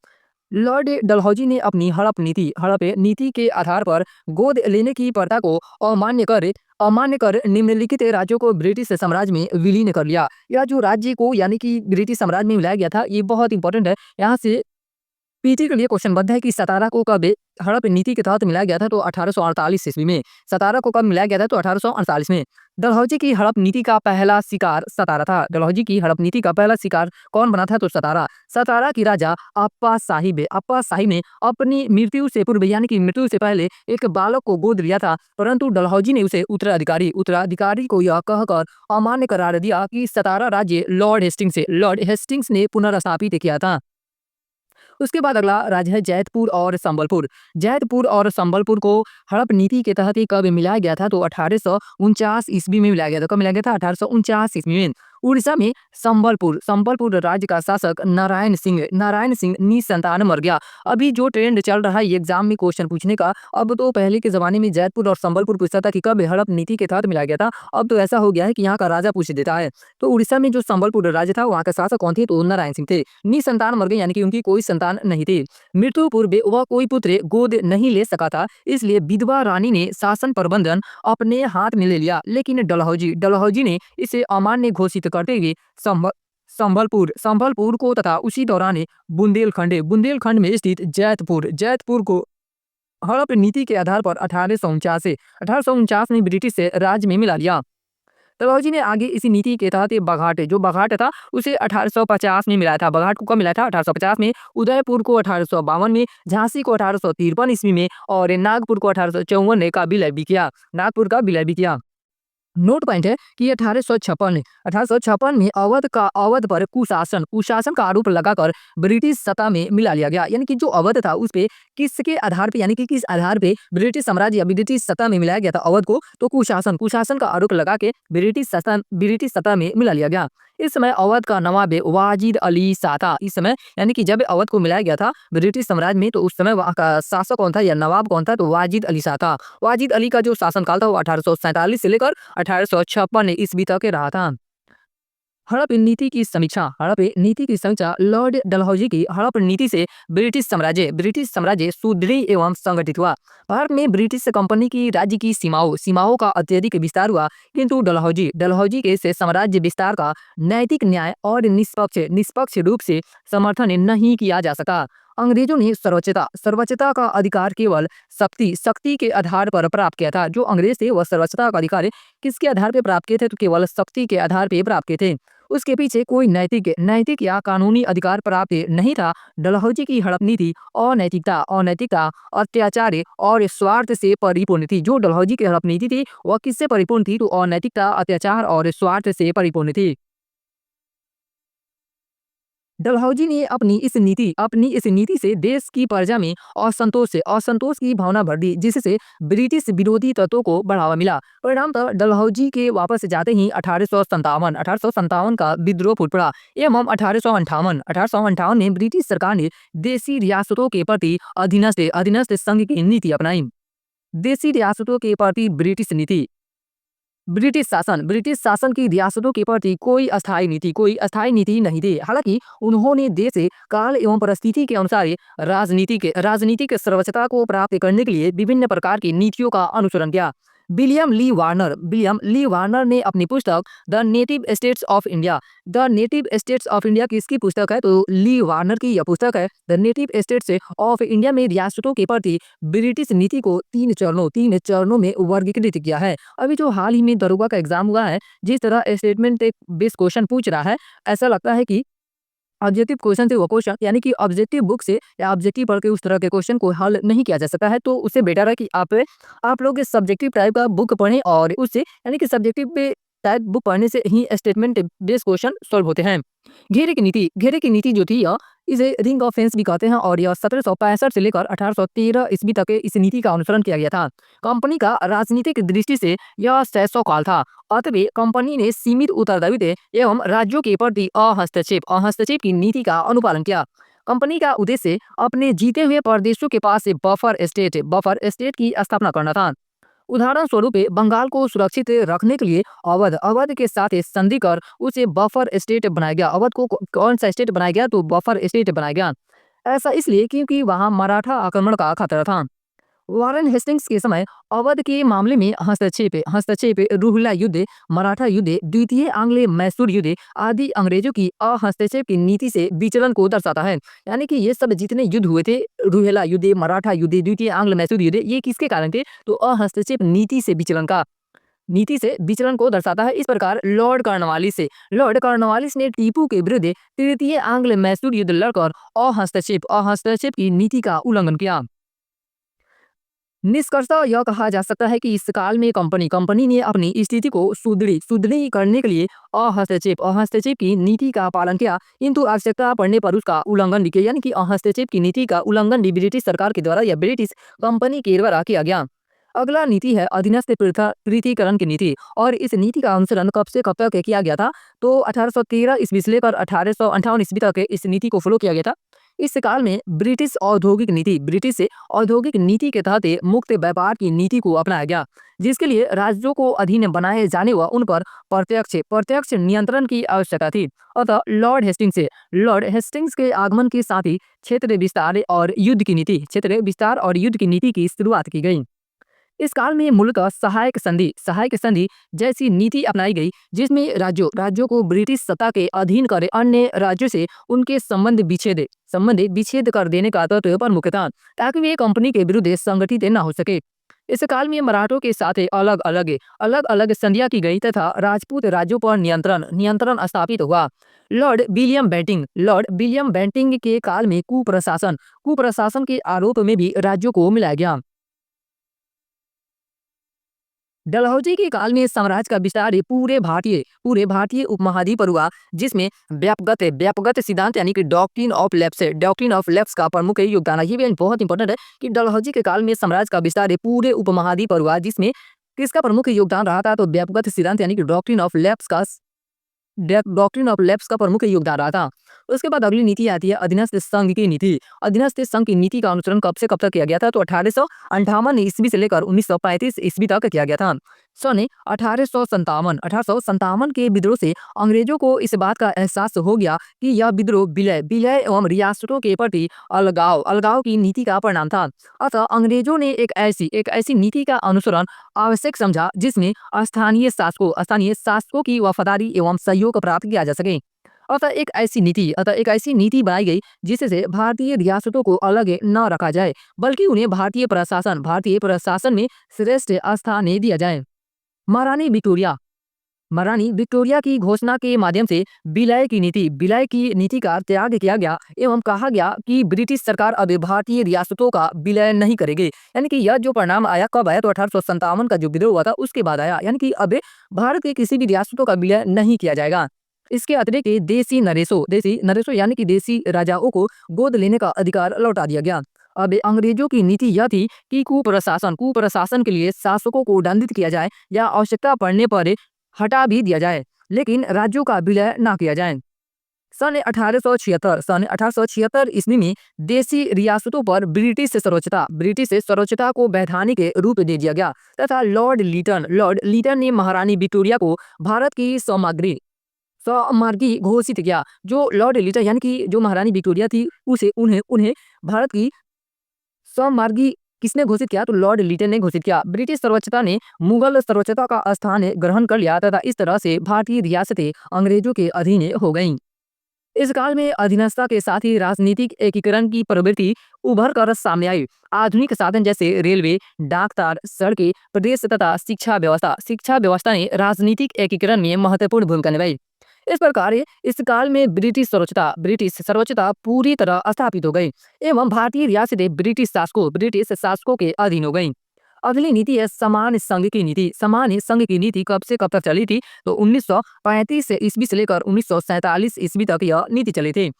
लॉर्ड डलहौजी ने अपनी हड़प नीति के आधार पर गोद लेने की प्रथा को अमान्य कर निम्नलिखित राज्यों को ब्रिटिश साम्राज्य में विलीन कर लिया। यह जो राज्य को यानी कि ब्रिटिश साम्राज्य में मिलाया गया था ये बहुत इंपॉर्टेंट है। यहाँ से पीटी के लिए क्वेश्चन बनता है कि सतारा को कब हड़प नीति के तहत मिलाया गया था, तो 1848 ईस्वी में। सतारा को कब मिलाया गया था, तो 1848 में। डलहौजी की हड़प नीति का पहला शिकार सतारा था। डलहौजी की हड़प नीति का पहला शिकार कौन बना था, तो सतारा की राजा अप्पा साहिब ने अपनी मृत्यु से पूर्व यानी कि मृत्यु से पहले एक बालक को गोद लिया था, परंतु डलहौजी ने उसे उत्तराधिकारी को यह कहकर अमान्य करार दिया कि सतारा राज्य लॉर्ड हेस्टिंग्स ने पुनर्स्थापित किया था। उसके बाद अगला राज्य है जैतपुर और संबलपुर को हड़प नीति के तहत ही कब मिलाया गया था, तो 1849 ईस्वी में मिलाया गया था। कब मिलाया गया था? 1849 ईस्वी में। उड़ीसा में संबलपुर राज्य का शासक नारायण सिंह निसंतान मर गया। अभी जो ट्रेंड चल रहा है एग्जाम में क्वेश्चन पूछने का, अब तो पहले के जमाने में जैतपुर और संबलपुर पूछता था कि कब हड़प नीति के तहत मिलाया गया था, अब तो ऐसा हो गया है कि यहाँ का राजा पूछ देता है। तो उड़ीसा में जो संबलपुर राज्य था वहाँ का शासक कौन थे, तो नारायण सिंह थे। निसंतान मर गए यानी कि उनकी कोई संतान नहीं थी। मृत्यु पूर्व वह कोई पुत्र गोद नहीं ले सका था, इसलिए विधवा रानी ने शासन प्रबंधन अपने हाथ में ले लिया। लेकिन डलहौजी ने इसे अमान्य घोषित करते हुए संबलपुर को तथा उसी दौरान बुंदेलखंड में स्थित जैतपुर को हड़प नीति के आधार पर 1849 में ब्रिटिश से राज्य में मिला लिया। डलहौजी ने आगे इसी नीति के तहत बघाट था उसे 1850 में मिलाया था। बघाट को कब मिलाया था? 1850 में। उदयपुर को 1852 में, झांसी को 1853 ईस्वी में और नागपुर को 1854 का विलय भी किया। नोट पॉइंट है कि 1856 में अवध पर कुशासन का आरोप लगाकर ब्रिटिश सत्ता में मिला लिया गया। यानी कि जो अवध था उस पे किस आधार पे ब्रिटिश साम्राज्य या ब्रिटिश सत्ता में मिलाया गया था अवध को, तो कुशासन का आरोप लगा के ब्रिटिश सत्ता में मिला लिया गया। इस समय अवध का नवाब वाजिद अली शाह था। इस समय यानी कि जब अवध को मिलाया गया था ब्रिटिश साम्राज्य में, तो उस समय वहाँ का शासक कौन था या नवाब कौन था, तो वाजिद अली शाह था। वाजिद अली का जो शासनकाल था वो 1847 से लेकर 1856 ईस्वी तक रहा था। हड़प नीति की समीक्षा लॉर्ड डलहौजी की हड़प नीति से ब्रिटिश साम्राज्य सुदृढ़ एवं संगठित हुआ। भारत में ब्रिटिश कंपनी की राज्य की सीमाओं का अत्यधिक विस्तार हुआ, किंतु डलहौजी के से साम्राज्य विस्तार का नैतिक न्याय और निष्पक्ष रूप से समर्थन नहीं किया जा सका। अंग्रेजों ने सर्वोच्चता का अधिकार केवल शक्ति के आधार पर प्राप्त किया था। जो अंग्रेज थे वह सर्वोच्चता का अधिकार किसके आधार पर प्राप्त किए थे, तो केवल शक्ति के आधार पर प्राप्त किए थे। उसके पीछे कोई नैतिक नैतिक या कानूनी अधिकार प्राप्त नहीं था। डलहौजी की हड़प नीति अनैतिकता अनैतिकता अत्याचार और स्वार्थ से परिपूर्ण थी। जो डलहौजी की हड़प नीति थी वह किससे परिपूर्ण थी? तो अनैतिकता, अत्याचार और स्वार्थ से परिपूर्ण थी। डलहौजी ने अपनी इस नीति से देश की प्रजा में असंतोष की भावना भर दी, जिससे ब्रिटिश विरोधी तत्वों को बढ़ावा मिला। परिणामतः डलहौजी के वापस जाते ही 1857 का विद्रोह फूट पड़ा एवं 1858 में ब्रिटिश सरकार ने देशी रियासतों के प्रति अधीनस्थ संघ की नीति अपनाई। देशी रियासतों के प्रति ब्रिटिश शासन की रियासतों के प्रति कोई अस्थायी नीति नहीं थी। हालांकि उन्होंने देश काल एवं परिस्थिति के अनुसार राजनीतिक सर्वोच्चता को प्राप्त करने के लिए विभिन्न प्रकार की नीतियों का अनुसरण किया। विलियम ली वार्नर ने अपनी पुस्तक the native states of India किसकी पुस्तक है? तो ली वार्नर की यह पुस्तक है। The native states of India में रियासतों के प्रति ब्रिटिश नीति को तीन चरणों में वर्गीकृत किया है। अभी जो हाल ही में दरोगा का एग्जाम हुआ है, जिस तरह स्टेटमेंट एक बेस्ड क्वेश्चन पूछ रहा है, ऐसा लगता है कि ऑब्जेक्टिव क्वेश्चन से वो क्वेश्चन यानी कि ऑब्जेक्टिव बुक से या ऑब्जेक्टिव पढ़ के उस तरह के क्वेश्चन को हल नहीं किया जा सकता है। तो उससे बेटर है कि आप लोग सब्जेक्टिव टाइप का बुक पढ़ें और उससे यानी कि सब्जेक्टिव पे टाइप बुक पढ़ने से ही स्टेटमेंट बेस्ड क्वेश्चन सॉल्व होते हैं। घेरे की नीति जो थी यह इसे रिंग ऑफ फेंस भी कहते हैं और यह 1765 से लेकर 1813 ईस्वी तक इस नीति का अनुसरण किया गया था। कंपनी का राजनीतिक दृष्टि से यह 600 काल था। अतः कंपनी ने सीमित उत्तरदायित्व एवं राज्यों के प्रति हस्तक्षेप की नीति का अनुपालन किया। कंपनी का उद्देश्य अपने जीते हुए प्रदेशों के पास बफर स्टेट की स्थापना करना था। उदाहरण स्वरूप बंगाल को सुरक्षित रखने के लिए अवध के साथ संधि कर उसे बफर स्टेट बनाया गया। अवध को कौन सा स्टेट बनाया गया? तो बफर स्टेट बनाया गया। ऐसा इसलिए क्योंकि वहां मराठा आक्रमण का खतरा था। वारेन हेस्टिंग्स के समय अवध के मामले में हस्तक्षेप रूहुल्ला युद्ध, मराठा युद्ध, द्वितीय आंग्ल मैसूर युद्ध आदि अंग्रेजों की अहस्तक्षेप की नीति से विचलन को दर्शाता है। यानी कि ये सब जितने युद्ध हुए थे, रूहुल्ला युद्ध, मराठा युद्ध, द्वितीय आंग्ल मैसूर युद्ध, ये किसके कारण थे? तो अहस्तक्षेप नीति से विचलन को दर्शाता है। इस प्रकार लॉर्ड कॉर्नवालिस ने टीपू के विरुद्ध तृतीय आंग्ल मैसूर युद्ध लड़कर अहस्तक्षेप की नीति का उल्लंघन किया। निष्कर्षतः यह कहा जा सकता है कि इस काल में कंपनी ने अपनी स्थिति को सुदृढ़ करने के लिए अहस्तक्षेप की नीति का पालन किया, किंतु आवश्यकता पड़ने पर उसका उल्लंघन भी किया। यानी कि अहस्तक्षेप की नीति का उल्लंघन भी ब्रिटिश सरकार के द्वारा या ब्रिटिश कंपनी के द्वारा किया गया। अगला नीति है अधीनस्थ पृथकीकरण की नीति और इस नीति का अनुसरण कब से कब तक किया गया था? तो 1813 ईस्वी से लेकर 1858 ईस्वी तक इस नीति को फॉलो किया गया था। इस काल में ब्रिटिश औद्योगिक नीति के तहत मुक्त व्यापार की नीति को अपनाया गया, जिसके लिए राज्यों को अधीन बनाए जाने व उन पर प्रत्यक्ष नियंत्रण की आवश्यकता थी। अतः लॉर्ड हेस्टिंग्स के आगमन के साथ ही क्षेत्र विस्तार और युद्ध की नीति की शुरुआत की गई। इस काल में मूलतः सहायक संधि जैसी नीति अपनाई गई, जिसमें राज्यों को ब्रिटिश सत्ता के अधीन कर अन्य राज्यों से उनके संबंध विच्छेद कर देने का तत्व प्रमुख था, ताकि वे कंपनी के विरुद्ध संगठित न हो सके। इस काल में मराठों के साथ अलग अलग संधियां की गई तथा राजपूत राज्यों पर नियंत्रण स्थापित हुआ। लॉर्ड विलियम बेंटिंग के काल में कुप्रशासन के आरोप में भी राज्यों को मिलाया गया। डलहौजी के काल में साम्राज्य का विस्तार पूरे भारतीय उपमहाद्वीप पर हुआ, जिसमें व्यापकगत सिद्धांत यानी कि डॉक्ट्रिन ऑफ लेफ्ट्स का प्रमुख योगदान है। ये भी बहुत इंपॉर्टेंट है कि डलहौजी के काल में साम्राज्य का विस्तार पूरे उपमहाद्वीप पर हुआ, जिसमें किसका प्रमुख योगदान रहा था? तो व्यापकगत सिद्धांत यानी कि डॉक्ट्रिन ऑफ लेफ्ट्स का प्रमुख योगदान रहा था। उसके बाद अगली नीति आती है अधीनस्थ संघ की नीति। अधीनस्थ संघ की नीति का अनुसरण कब से कब तक किया गया था? तो 1858 ईस्वी से लेकर 1935 ईस्वी तक किया गया था। सन 1857 के विद्रोह से अंग्रेजों को इस बात का एहसास हो गया कि यह विद्रोह विलय एवं रियासतों के प्रति अलगाव की नीति का परिणाम था। अतः अंग्रेजों ने एक ऐसी नीति का अनुसरण आवश्यक समझा, जिसमें स्थानीय शासकों की वफादारी एवं सहयोग प्राप्त किया जा सके। अतः एक ऐसी नीति बनाई गई, जिससे भारतीय रियासतों को अलग न रखा जाए, बल्कि उन्हें भारतीय प्रशासन में श्रेष्ठ स्थान दिया जाए। महारानी विक्टोरिया महारानी विक्टोरिया की घोषणा के माध्यम से विलय की नीति का त्याग किया गया एवं कहा गया कि ब्रिटिश सरकार अब भारतीय रियासतों का विलय नहीं करेगी। यानी कि यह जो परिणाम आया कब आया, तो 1857 का जो विद्रोह हुआ था उसके बाद आया। यानी कि अब भारत के किसी भी रियासतों का विलय नहीं किया जाएगा। इसके अतिरिक्त देसी नरेशों यानी कि देसी राजाओं को गोद लेने का अधिकार लौटा दिया गया। अब अंग्रेजों की नीति यह थी कि कुप्रशासन के लिए शासकों को दंडित किया जाए या आवश्यकता पड़ने पर हटा भी दिया जाए, लेकिन राज्यों का विलय ना किया जाए। सन 1876 ईस्वी में देसी रियासतों पर ब्रिटिश सर्वोच्चता को वैधानिक रूप दे दिया गया तथा लॉर्ड लीटन ने महारानी विक्टोरिया को भारत की सौमार्गी घोषित किया। जो लॉर्ड लीटन यानी कि जो महारानी विक्टोरिया थी उसे उन्हें उन्हें भारत की सौमार्गी किसने घोषित किया, तो लॉर्ड लीटन ने घोषित किया। ब्रिटिश सर्वोच्चता ने मुगल सर्वोच्चता का स्थान ग्रहण कर लिया तथा इस तरह से भारतीय रियासतें अंग्रेजों के अधीन हो गईं। इस काल में अधीनस्था के साथ ही राजनीतिक एकीकरण की प्रवृत्ति उभर कर सामने आई। आधुनिक साधन जैसे रेलवे, डाक तार, सड़कें, प्रदेश तथा शिक्षा व्यवस्था ने राजनीतिक एकीकरण में महत्वपूर्ण भूमिका निभाई। इस प्रकार इस काल में ब्रिटिश सर्वोच्चता पूरी तरह स्थापित हो गई एवं भारतीय रियासतें ब्रिटिश शासकों के अधीन हो गईं। अगली नीति है समान संघ की नीति। समान संघ की नीति कब से कब तक चली थी, तो 1935 ईस्वी से लेकर 1947 ईस्वी तक यह नीति चली थी।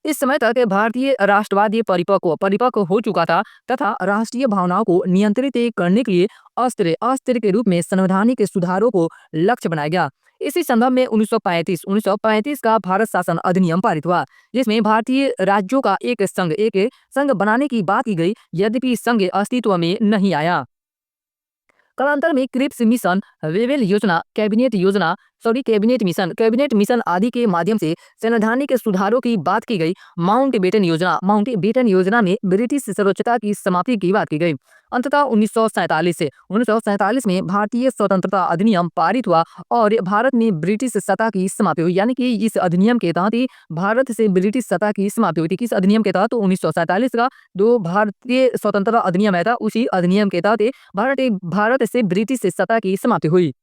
इस समय तक भारतीय राष्ट्रवादी परिपक्व हो चुका था तथा राष्ट्रीय भावनाओं को नियंत्रित करने के लिए अस्त्र के रूप में संवैधानिक सुधारों को लक्ष्य बनाया गया। इसी संदर्भ में 1935 का भारत शासन अधिनियम पारित हुआ, जिसमें भारतीय राज्यों का एक संघ बनाने की बात की गई, यद्यपि संघ अस्तित्व में नहीं आया। कालांतर में क्रिप्स मिशन, वेवेल योजना, कैबिनेट मिशन आदि के माध्यम से संवैधानिक सुधारों की बात की गई। माउंटबेटन योजना में ब्रिटिश सर्वोच्चता की समाप्ति की बात की गई। अंततः 1947 में भारतीय स्वतंत्रता अधिनियम पारित हुआ और भारत में ब्रिटिश सत्ता की समाप्ति हुई। यानी कि इस अधिनियम के तहत ही भारत से ब्रिटिश सत्ता की समाप्ति हुई थी। किस अधिनियम के तहत, तो 1947 का जो भारतीय स्वतंत्रता अधिनियम आया था उसी अधिनियम के तहत भारत से ब्रिटिश सत्ता की समाप्ति हुई।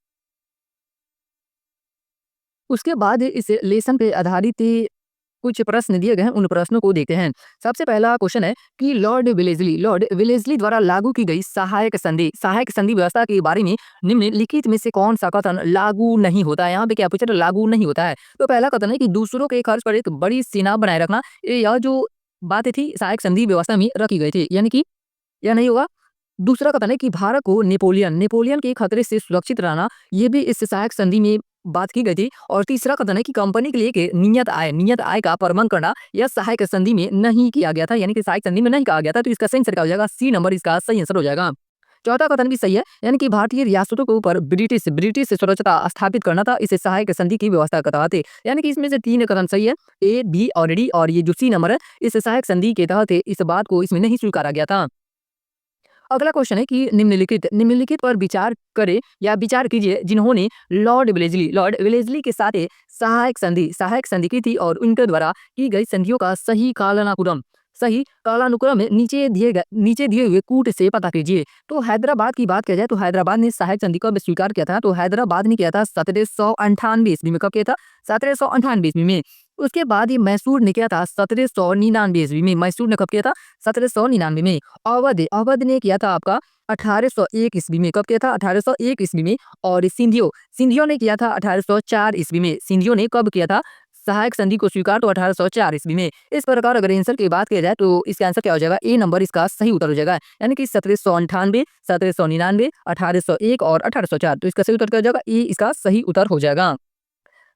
उसके बाद इस लेसन पे आधारित कुछ प्रश्न दिए गए हैं, उन प्रश्नों को देखते हैं। सबसे पहला क्वेश्चन है कि लॉर्ड विलेजली द्वारा लागू की गई सहायक संधि व्यवस्था के बारे में निम्नलिखित में से कौन सा कथन लागू नहीं होता है। यहाँ पे क्या पूछा, लागू नहीं होता है। तो पहला कथन है कि दूसरों के खर्च पर एक बड़ी सेना बनाए रखना, यह जो बातें थी सहायक संधि व्यवस्था में रखी गई थी, यानी कि यह नहीं होगा। दूसरा कथन है कि भारत को नेपोलियन के खतरे से सुरक्षित रहना, ये भी इस सहायक संधि में बात की गई थी। और तीसरा कथन है कि कंपनी के लिए के नियत आय का प्रबंध करना यह सहायक संधि में नहीं किया गया था, यानी कि सहायक संधि में नहीं कहा गया था। तो इसका सही आंसर क्या हो जाएगा, सी नंबर इसका सही आंसर हो जाएगा। चौथा कथन भी सही है, यानी कि भारतीय रियासतों के ऊपर ब्रिटिश सर्वोच्चता स्थापित करना था इसे सहायक संधि की व्यवस्था के तहत। यानी कि इसमें से 3 कथन सही है, ए, बी और डी, और ये जो सी नंबर है इस सहायक संधि के तहत इस बात को इसमें नहीं स्वीकारा गया था। अगला क्वेश्चन है कि निम्नलिखित पर विचार कीजिए जिन्होंने लॉर्ड विलेजली के साथ सहायक संधि की थी और उनके द्वारा की गई संधियों का सही कालानुक्रम नीचे दिए हुए कूट से पता कीजिए। तो हैदराबाद की बात किया जाए तो हैदराबाद ने सहायक संधि कब स्वीकार किया था, तो हैदराबाद ने किया था 1798 ईस्वी में। कब किया था, 1798 ईस्वी में। उसके बाद ही मैसूर ने किया था 1799 ईस्वी में। मैसूर ने कब किया था, 1799 में। अवध ने किया था आपका 1801 ईस्वी में। कब किया था, 1801 ईस्वी में। और सिंधियों ने किया था 1804 ईस्वी में। सिंधियों ने कब किया था सहायक संधि को स्वीकार, तो 1804 ईस्वी में। इस प्रकार अगर आंसर की बात किया जाए तो इसका आंसर क्या हो जाएगा, ए नंबर इसका सही उत्तर हो जाएगा। यानी कि 1798, 1799, 1801 और 1804। तो इसका सही उत्तर क्या हो जाएगा, ए इसका सही उत्तर हो जाएगा।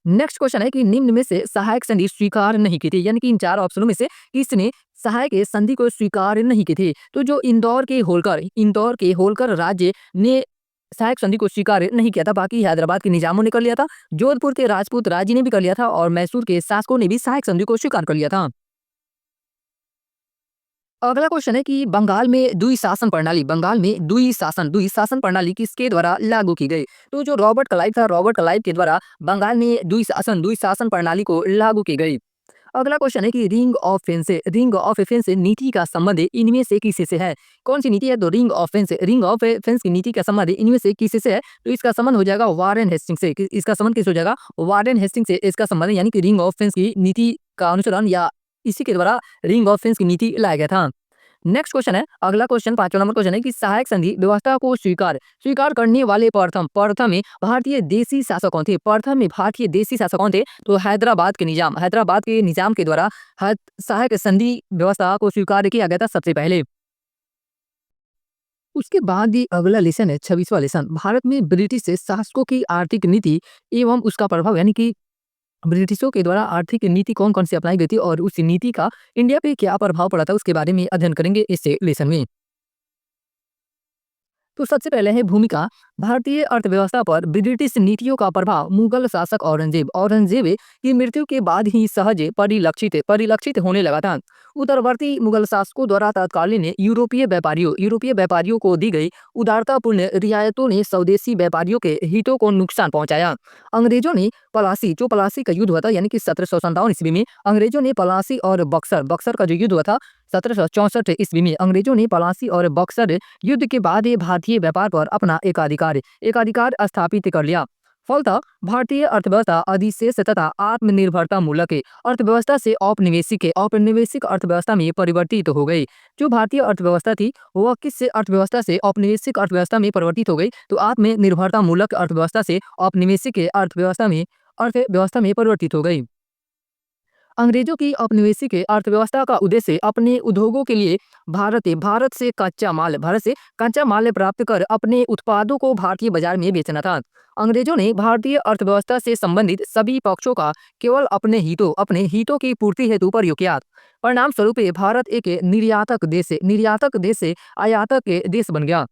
नेक्स्ट क्वेश्चन है कि निम्न में से सहायक संधि स्वीकार नहीं की थी, यानी कि इन 4 ऑप्शनों में से किसने सहायक संधि को स्वीकार नहीं की थी। तो जो इंदौर के होलकर राज्य ने सहायक संधि को स्वीकार नहीं किया था, बाकी हैदराबाद के निजामों ने कर लिया था, जोधपुर के राजपूत राज्य ने भी कर लिया था और मैसूर के शासकों ने भी सहायक संधि को स्वीकार कर लिया था। अगला क्वेश्चन है कि बंगाल में द्वि शासन प्रणाली किसके द्वारा लागू की गई। तो जो रॉबर्ट क्लाइव के द्वारा बंगाल में द्वि शासन प्रणाली को लागू की गई। अगला क्वेश्चन है कि रिंग ऑफ फेंस नीति का संबंध इनमें से किसी से है? कौन सी नीति है? तो रिंग ऑफ फेंस की नीति का संबंध इनमें से किसी से है? तो इसका संबंध हो जाएगा वारेन हेस्टिंग्स से। इसका संबंध किस हो जाएगा? वारेन हेस्टिंग्स से इसका संबंध, यानी कि रिंग ऑफ फेंस की नीति का अनुसरण या इसी के द्वारा रिंग ऑफ फेंस की नीति लाया गया था। नेक्स्ट क्वेश्चन है, अगला क्वेश्चन 5वां नंबर क्वेश्चन है कि सहायक संधि व्यवस्था को स्वीकार करने वाले प्रथम में भारतीय देशी शासक कौन थे? प्रथम में भारतीय देशी शासक कौन थे? तो हैदराबाद के निजाम के द्वारा सहायक संधि व्यवस्था को स्वीकार किया गया था सबसे पहले। उसके बाद ये अगला लेसन है 26वां लेसन, भारत में ब्रिटिश शासकों की आर्थिक नीति एवं उसका प्रभाव, यानी कि ब्रिटिशों के द्वारा आर्थिक नीति कौन-कौन सी अपनाई गई थी और उस नीति का इंडिया पे क्या प्रभाव पड़ा था, उसके बारे में अध्ययन करेंगे इस लेसन में। तो सबसे पहले है भूमिका। भारतीय अर्थव्यवस्था पर ब्रिटिश नीतियों का प्रभाव मुगल शासक औरंगजेब की मृत्यु के बाद ही सहज परिलक्षित होने लगा था। उत्तरवर्ती मुगल शासकों द्वारा तत्कालीन यूरोपीय व्यापारियों को दी गई उदारतापूर्ण रियायतों ने स्वदेशी व्यापारियों के हितों को नुकसान पहुंचाया। अंग्रेजों ने प्लासी का युद्ध हुआ था, यानी कि 1757 ईस्वी में अंग्रेजों ने प्लासी और बक्सर का जो युद्ध हुआ था 1764 ईस्वी में अंग्रेजों ने प्लासी और बक्सर युद्ध के बाद ये भारतीय व्यापार पर अपना एकाधिकार स्थापित कर लिया। फलतः भारतीय अर्थव्यवस्था अधिशेष तथा आत्मनिर्भरता मूलक अर्थव्यवस्था से औपनिवेशिक अर्थव्यवस्था में परिवर्तित हो गई। जो भारतीय अर्थव्यवस्था थी वह किस अर्थव्यवस्था से औपनिवेशिक अर्थव्यवस्था में परिवर्तित हो गई? तो आत्मनिर्भरता मूलक अर्थव्यवस्था से औपनिवेशिक अर्थव्यवस्था में परिवर्तित हो गई। अंग्रेजों की औपनिवेशिक अर्थव्यवस्था का उद्देश्य अपने उद्योगों के लिए भारत से कच्चा माल प्राप्त कर अपने उत्पादों को भारतीय बाजार में बेचना था। अंग्रेजों ने भारतीय अर्थव्यवस्था से संबंधित सभी पक्षों का केवल अपने हितों की पूर्ति हेतु प्रयोग किया। परिणाम स्वरूप भारत एक निर्यातक देश से आयातक देश बन गया।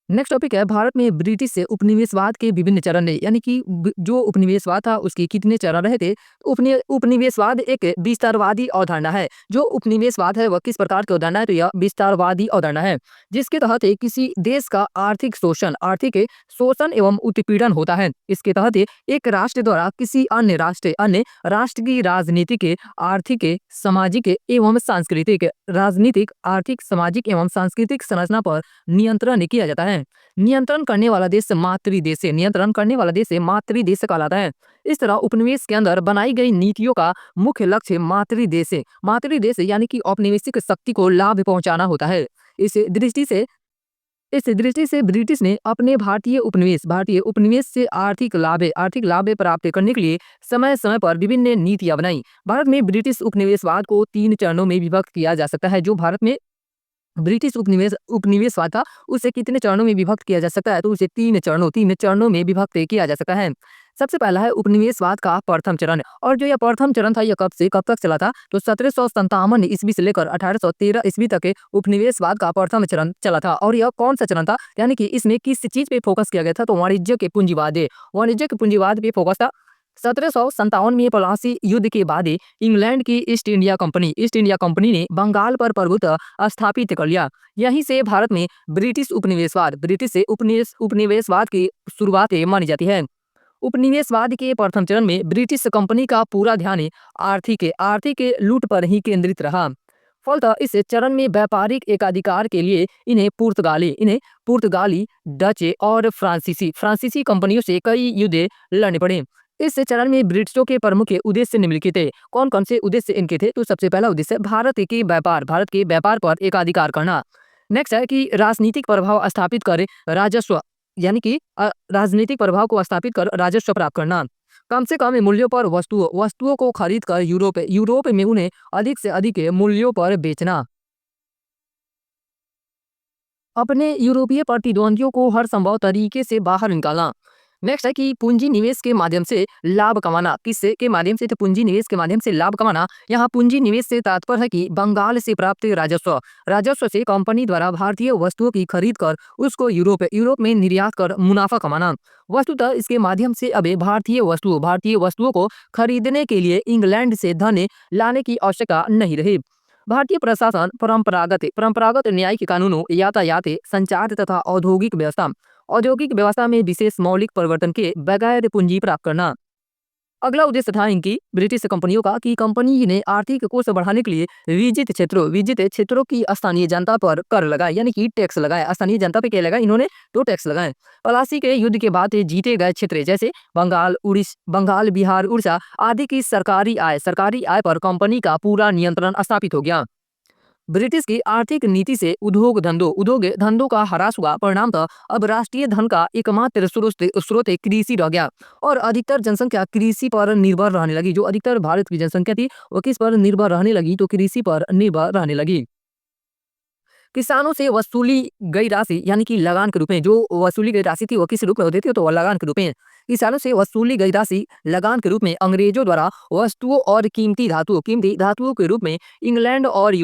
नेक्स्ट टॉपिक है, भारत में ब्रिटिश उपनिवेशवाद के विभिन्न चरण रहे, यानी कि जो उपनिवेशवाद था उसके कितने चरण रहे थे। उपनिवेशवाद एक विस्तारवादी अवधारणा है। जो उपनिवेशवाद है वह किस प्रकार की अवधारणा है? तो यह विस्तारवादी अवधारणा है, जिसके तहत किसी देश का आर्थिक शोषण एवं उत्पीड़न होता है। इसके तहत एक राष्ट्र द्वारा किसी अन्य राष्ट्र की राजनीतिक एवं सांस्कृतिक संरचना पर नियंत्रण किया जाता है। नियंत्रण करने वाला देश मातृदेश कहलाता है। इस तरह उपनिवेश के अंदर बनाई गई नीतियों का मुख्य लक्ष्य मातृदेश यानी कि औपनिवेशिक शक्ति को लाभ पहुंचाना होता है। इस दृष्टि से ब्रिटिश ने अपने भारतीय उपनिवेश से आर्थिक लाभ प्राप्त करने के लिए समय समय पर विभिन्न नीतियां बनाई। भारत में ब्रिटिश उपनिवेशवाद को 3 चरणों में विभक्त किया जा सकता है। जो भारत में ब्रिटिश उपनिवेशवाद था उसे कितने चरणों में विभक्त किया जा सकता है? तो उसे 3 चरणों में विभक्त किया जा सकता है। सबसे पहला है उपनिवेशवाद का प्रथम चरण, और जो यह प्रथम चरण था यह कब से कब तक चला था? तो 1757 ईस्वी से लेकर 1813 ईस्वी तक उपनिवेशवाद का प्रथम चरण चला था। और यह कौन सा चरण था, यानी कि इसमें किस चीज पे फोकस किया गया था? तो वाणिज्यिक पूंजीवाद पे फोकस था। 1757 में प्लासी युद्ध के बाद इंग्लैंड की ईस्ट इंडिया कंपनी ने बंगाल पर प्रभुत्व स्थापित कर लिया। यहीं से भारत में ब्रिटिश उपनिवेशवाद की शुरुआत मानी जाती है। उपनिवेशवाद के प्रथम चरण में ब्रिटिश कंपनी का पूरा ध्यान आर्थिक लूट पर ही केंद्रित रहा। फलतः इस चरण में व्यापारिक एकाधिकार के लिए इन्हें पुर्तगाली, डच और फ्रांसीसी कंपनियों से कई युद्ध लड़ने पड़े। इस चरण में ब्रिटिशों के प्रमुख उद्देश्य निम्नलिखित थे। कौन कौन से उद्देश्य इनके थे? तो सबसे पहला उद्देश्य भारत के व्यापार पर एकाधिकार करना। नेक्स्ट है कि राजनीतिक प्रभाव स्थापित कर राजस्व यानी कि राजनीतिक प्रभाव को स्थापित कर राजस्व प्राप्त करना। कम से कम मूल्यों पर वस्तुओं को खरीद कर यूरोप में उन्हें अधिक से अधिक मूल्यों पर बेचना। अपने यूरोपीय प्रतिद्वंदियों को हर संभव तरीके से बाहर निकालना। नेक्स्ट है कि पूंजी निवेश के माध्यम से लाभ कमाना। किससे के माध्यम से? तो पूंजी निवेश के माध्यम से लाभ कमाना। यहाँ पूंजी निवेश से तात्पर्य है कि बंगाल से प्राप्त राजस्व से कंपनी द्वारा भारतीय वस्तुओं की खरीद कर उसको यूरोप में निर्यात कर मुनाफा कमाना। वस्तुतः इसके माध्यम से अब भारतीय वस्तुओं को खरीदने के लिए इंग्लैंड से धन लाने की आवश्यकता नहीं रही। भारतीय प्रशासन परंपरागत न्यायिक कानूनों, यातायात, संचार तथा औद्योगिक व्यवस्था में विशेष मौलिक परिवर्तन के बगैर पूंजी प्राप्त करना। अगला उद्देश्य था इनकी ब्रिटिश कंपनियों का कि कंपनी ने आर्थिक कोष बढ़ाने के लिए विजित क्षेत्रों की स्थानीय जनता पर कर लगाए, यानी कि टैक्स लगाए। स्थानीय जनता पे क्या लगाए इन्होंने, तो टैक्स लगाए। पलासी के युद्ध के बाद जीते गए क्षेत्र जैसे बंगाल, बिहार, उड़ीसा आदि की सरकारी आय पर कंपनी का पूरा नियंत्रण स्थापित हो गया। ब्रिटिश की आर्थिक नीति से उद्योग धंधों का ह्रास हुआ। परिणामतः अब राष्ट्रीय धन का एकमात्र स्रोत कृषि रह गया और अधिकतर जनसंख्या कृषि पर निर्भर रहने लगी। जो अधिकतर भारत की जनसंख्या थी वो किस पर निर्भर रहने लगी, तो कृषि पर निर्भर रहने लगी। किसानों से वसूली गई राशि यानी कि लगान के रूप में, जो वसूली गई राशि थी वो किस रूप में होती थी, तो वह लगान के रूप में। किसानों से वसूली गई राशि लगान के रूप में अंग्रेजों द्वारा वस्तुओं और कीमती धातुओं के रूप में इंग्लैंड और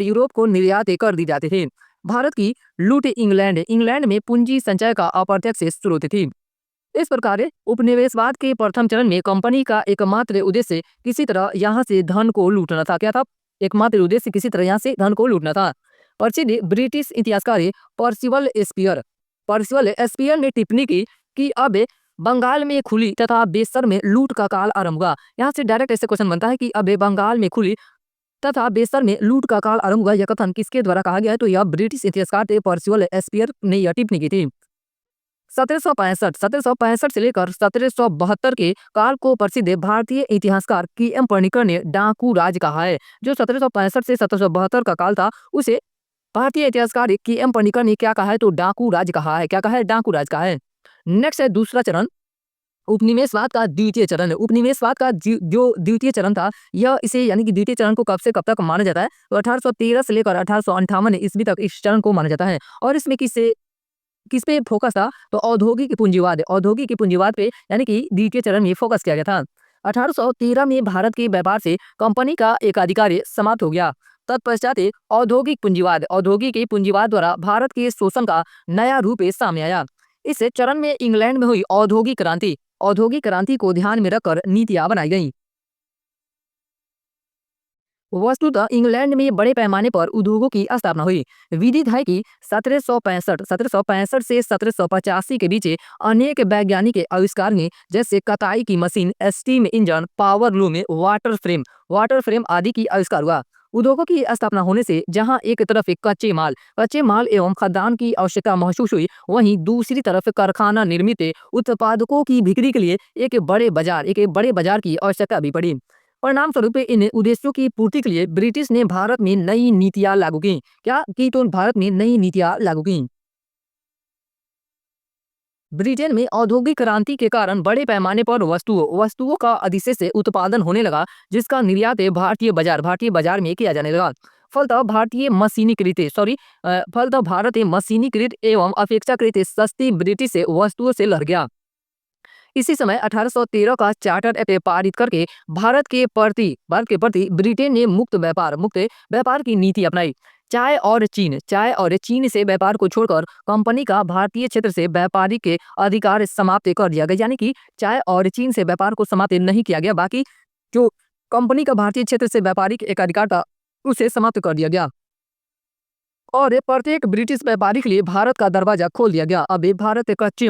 यूरोप को निर्यात कर दी जाते थे। भारत की लूट इंग्लैंड में पूंजी संचय का अप्रत्यक्ष स्रोत थी। इस प्रकार उपनिवेशवाद के प्रथम चरण में कंपनी का एकमात्र उद्देश्य किसी तरह यहाँ से धन को लूटना था। क्या था? एकमात्र उद्देश्य किसी तरह यहाँ से धन को लूटना था। प्रसिद्ध ब्रिटिश इतिहासकार पर्सिवल एस्पियर ने टिप्पणी की कि अब बंगाल में खुली तथा बेसर में लूट का काल आरंभ हुआ। यहाँ से डायरेक्ट ऐसे क्वेश्चन बनता है कि अब बंगाल में खुली तथा बेसर में लूट का काल आरंभ हुआ। यह कथन किसके द्वारा कहा गया है, तो यह ब्रिटिश इतिहासकार थे पर्सिवल एस्पियर ने यह टिप्पणी की थी। 1765 से लेकर 1772 के काल को प्रसिद्ध भारतीय इतिहासकार के.एम. पणिकर ने डाकू राज कहा है। जो 1765 से 1772 का काल था उसे भारतीय इतिहासकार के.एम. पणिकर ने क्या कहा है, तो डाकू राज कहा है। क्या कहा है? डाकू राज कहा है। नेक्स्ट है दूसरा चरण, उपनिवेशवाद का द्वितीय चरण। उपनिवेशवाद का जो द्वितीय चरण था यह इसे यानी कि द्वितीय चरण को कब से कब तक माना जाता है, तो 1813 से लेकर 1858 ईस्वी तक इस चरण को माना जाता है। और इसमें किस पे फोकस था, तो औद्योगिक पूंजीवाद पे यानी कि द्वितीय चरण में फोकस किया गया था। 1813 में भारत के व्यापार से कंपनी का एकाधिकार समाप्त हो गया। तत्पश्चात औद्योगिक पूंजीवाद द्वारा भारत के शोषण का नया रूप सामने आया। इस चरण में इंग्लैंड में हुई औद्योगिक क्रांति को ध्यान में रखकर नीतियां बनाई गई। वस्तुतः इंग्लैंड में बड़े पैमाने पर उद्योगों की स्थापना हुई। विदित है कि 1765 से 1785 के बीच अनेक वैज्ञानिक आविष्कार में जैसे कताई की machine, steam engine, power loom, water frame आदि की आविष्कार हुआ। उद्योगों की स्थापना होने से जहां एक तरफ कच्चे माल एवं खदान की आवश्यकता महसूस हुई, वहीं दूसरी तरफ कारखाना निर्मित उत्पादकों की बिक्री के लिए एक बड़े बाजार की आवश्यकता भी पड़ी। परिणाम स्वरूप इन उद्देश्यों की पूर्ति के लिए ब्रिटिश ने भारत में नई नीतियां लागू की। क्या की? तो भारत में नई नीतियां लागू की। ब्रिटेन में औद्योगिक क्रांति के कारण बड़े पैमाने पर वस्तुओं का अधिशेष उत्पादन होने लगा, जिसका निर्यात भारतीय बाजार में किया जाने लगा। फलतः भारत मशीनीकृत एवं अपेक्षाकृत सस्ती ब्रिटिश वस्तुओं से लड़ गया। इसी समय 1813 का चार्टर एक्ट पारित करके भारत के प्रति ब्रिटेन ने मुक्त व्यापार की नीति अपनाई। चाय और चीन से व्यापार को छोड़कर कंपनी का भारतीय क्षेत्र से व्यापारिक अधिकार समाप्त कर दिया गया। यानी कि चाय और चीन से व्यापार को समाप्त नहीं किया गया, बाकी जो कंपनी का भारतीय क्षेत्र से व्यापारिक एक अधिकार था उसे समाप्त कर दिया गया और प्रत्येक ब्रिटिश व्यापारी के लिए भारत का दरवाजा खोल दिया गया। अब भारत कच्चे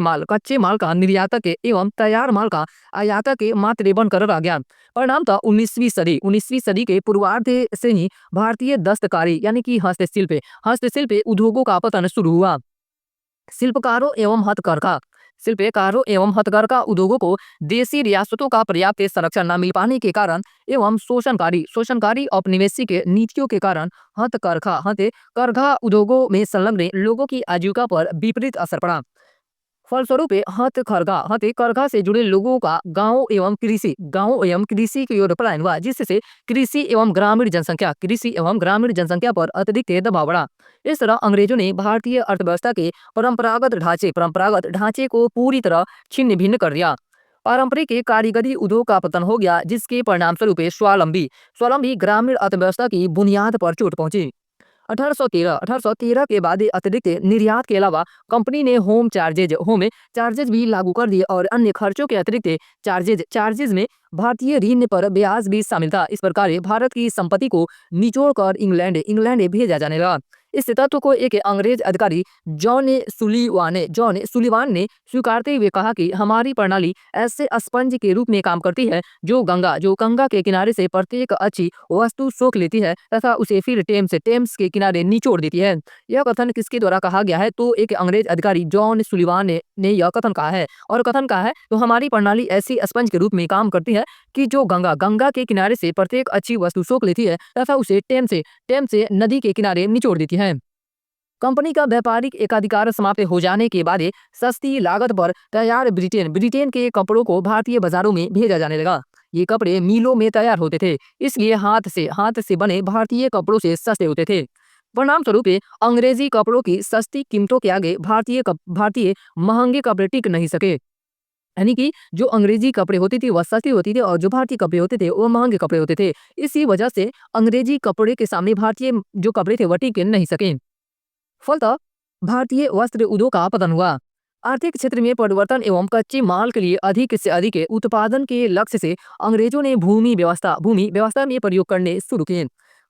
माल का निर्यातक एवं तैयार माल का आयातक मात्र बनकर रह गया। परिणामतः 19वीं सदी के पूर्वार्ध से ही भारतीय दस्तकारी यानी कि हस्तशिल्प उद्योगों का पतन शुरू हुआ। शिल्पकारों एवं हथकरघा उद्योगों को देशी रियासतों का पर्याप्त संरक्षण न मिल पाने के कारण एवं शोषणकारी औपनिवेशिक नीतियों के कारण हथकरघा उद्योगों में संलग्न लोगों की आजीविका पर विपरीत असर पड़ा। फलस्वरूप हथकरघा से जुड़े लोगों का गांवों एवं कृषि की ओर पलायन हुआ, जिससे कृषि एवं ग्रामीण जनसंख्या पर अत्यधिक दबाव बढ़ा। इस तरह अंग्रेजों ने भारतीय अर्थव्यवस्था के परंपरागत ढांचे को पूरी तरह छिन्न भिन्न कर दिया। पारंपरिक कारीगरी उद्योग का पतन हो गया, जिसके परिणाम स्वरूप स्वावलंबी ग्रामीण अर्थव्यवस्था की बुनियाद पर चोट पहुंची। 1813 के बाद अतिरिक्त निर्यात के अलावा कंपनी ने होम चार्जेज भी लागू कर दिए और अन्य खर्चों के अतिरिक्त चार्जेज में भारतीय ऋण पर ब्याज भी शामिल था। इस प्रकार भारत की संपत्ति को निचोड़कर इंग्लैंड भेजा जाने लगा। इस तथ्य को एक अंग्रेज अधिकारी जॉन सुलिवान ने स्वीकारते हुए कहा कि हमारी प्रणाली ऐसे स्पंज के रूप में काम करती है जो गंगा के किनारे से प्रत्येक अच्छी वस्तु सोख लेती है तथा उसे फिर टेम्स के किनारे निचोड़ देती है। यह कथन किसके द्वारा कहा गया है? तो एक अंग्रेज अधिकारी जॉन सुलिवान ने यह कथन कहा है। और कथन कहा है तो हमारी प्रणाली ऐसी स्पंज के रूप में काम करती है कि जो गंगा के किनारे से प्रत्येक अच्छी वस्तु सोख लेती है तथा उसे टेम से नदी के किनारे निचोड़ देती है। कंपनी का व्यापारिक एकाधिकार समाप्त हो जाने के बाद सस्ती लागत पर तैयार ब्रिटेन के कपड़ों को भारतीय बाजारों में भेजा जाने लगा। ये कपड़े मीलों में तैयार होते थे, इसलिए हाथ से बने भारतीय कपड़ों से सस्ते होते थे। परिणाम स्वरूप अंग्रेजी कपड़ों की सस्ती कीमतों के आगे भारतीय महंगे कपड़े टिक नहीं सके। यानी कि जो अंग्रेजी कपड़े होती थी वह सस्ती होती थी और जो भारतीय कपड़े होते थे वो महंगे कपड़े होते थे। इसी वजह से अंग्रेजी कपड़े के सामने भारतीय जो कपड़े थे वह टिक नहीं सके। फलतः भारतीय वस्त्र उद्योग का पतन हुआ। आर्थिक क्षेत्र में परिवर्तन एवं कच्चे माल के लिए अधिक से अधिक उत्पादन के लक्ष्य से अंग्रेजों ने भूमि व्यवस्था में प्रयोग करने शुरू किए।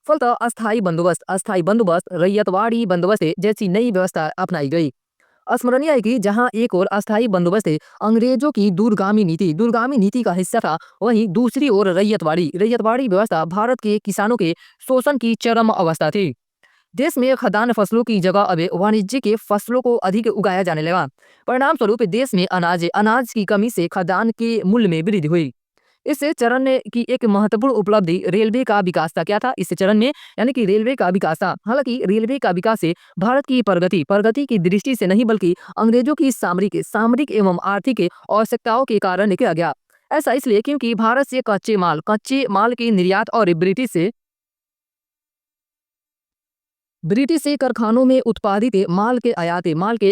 फलतः अस्थायी बंदोबस्त रैयतवाड़ी बंदोबस्त जैसी नई व्यवस्था अपनाई गई। स्मरणीय है कि जहां एक और अस्थायी बंदोबस्त अंग्रेजों की दूरगामी नीति का हिस्सा था, वहीं दूसरी ओर रैयतवाड़ी व्यवस्था भारत के किसानों के शोषण की चरम अवस्था थी। देश में खाद्यान्न फसलों की जगह अब वाणिज्य के फसलों को अधिक उगाया जाने लगा। परिणाम स्वरूप देश में अनाज की कमी से खाद्यान्न के मूल्य में वृद्धि हुई। इस चरण की एक महत्वपूर्ण उपलब्धि रेलवे का विकास था। क्या था इस चरण में? यानी कि रेलवे का विकास था। हालांकि रेलवे का विकास से भारत की प्रगति की दृष्टि से नहीं बल्कि अंग्रेजों की सामरिक एवं आर्थिक आवश्यकताओं के कारण किया गया। ऐसा इसलिए क्योंकि भारत से कच्चे माल के निर्यात और ब्रिटिश से कारखानों में उत्पादित माल के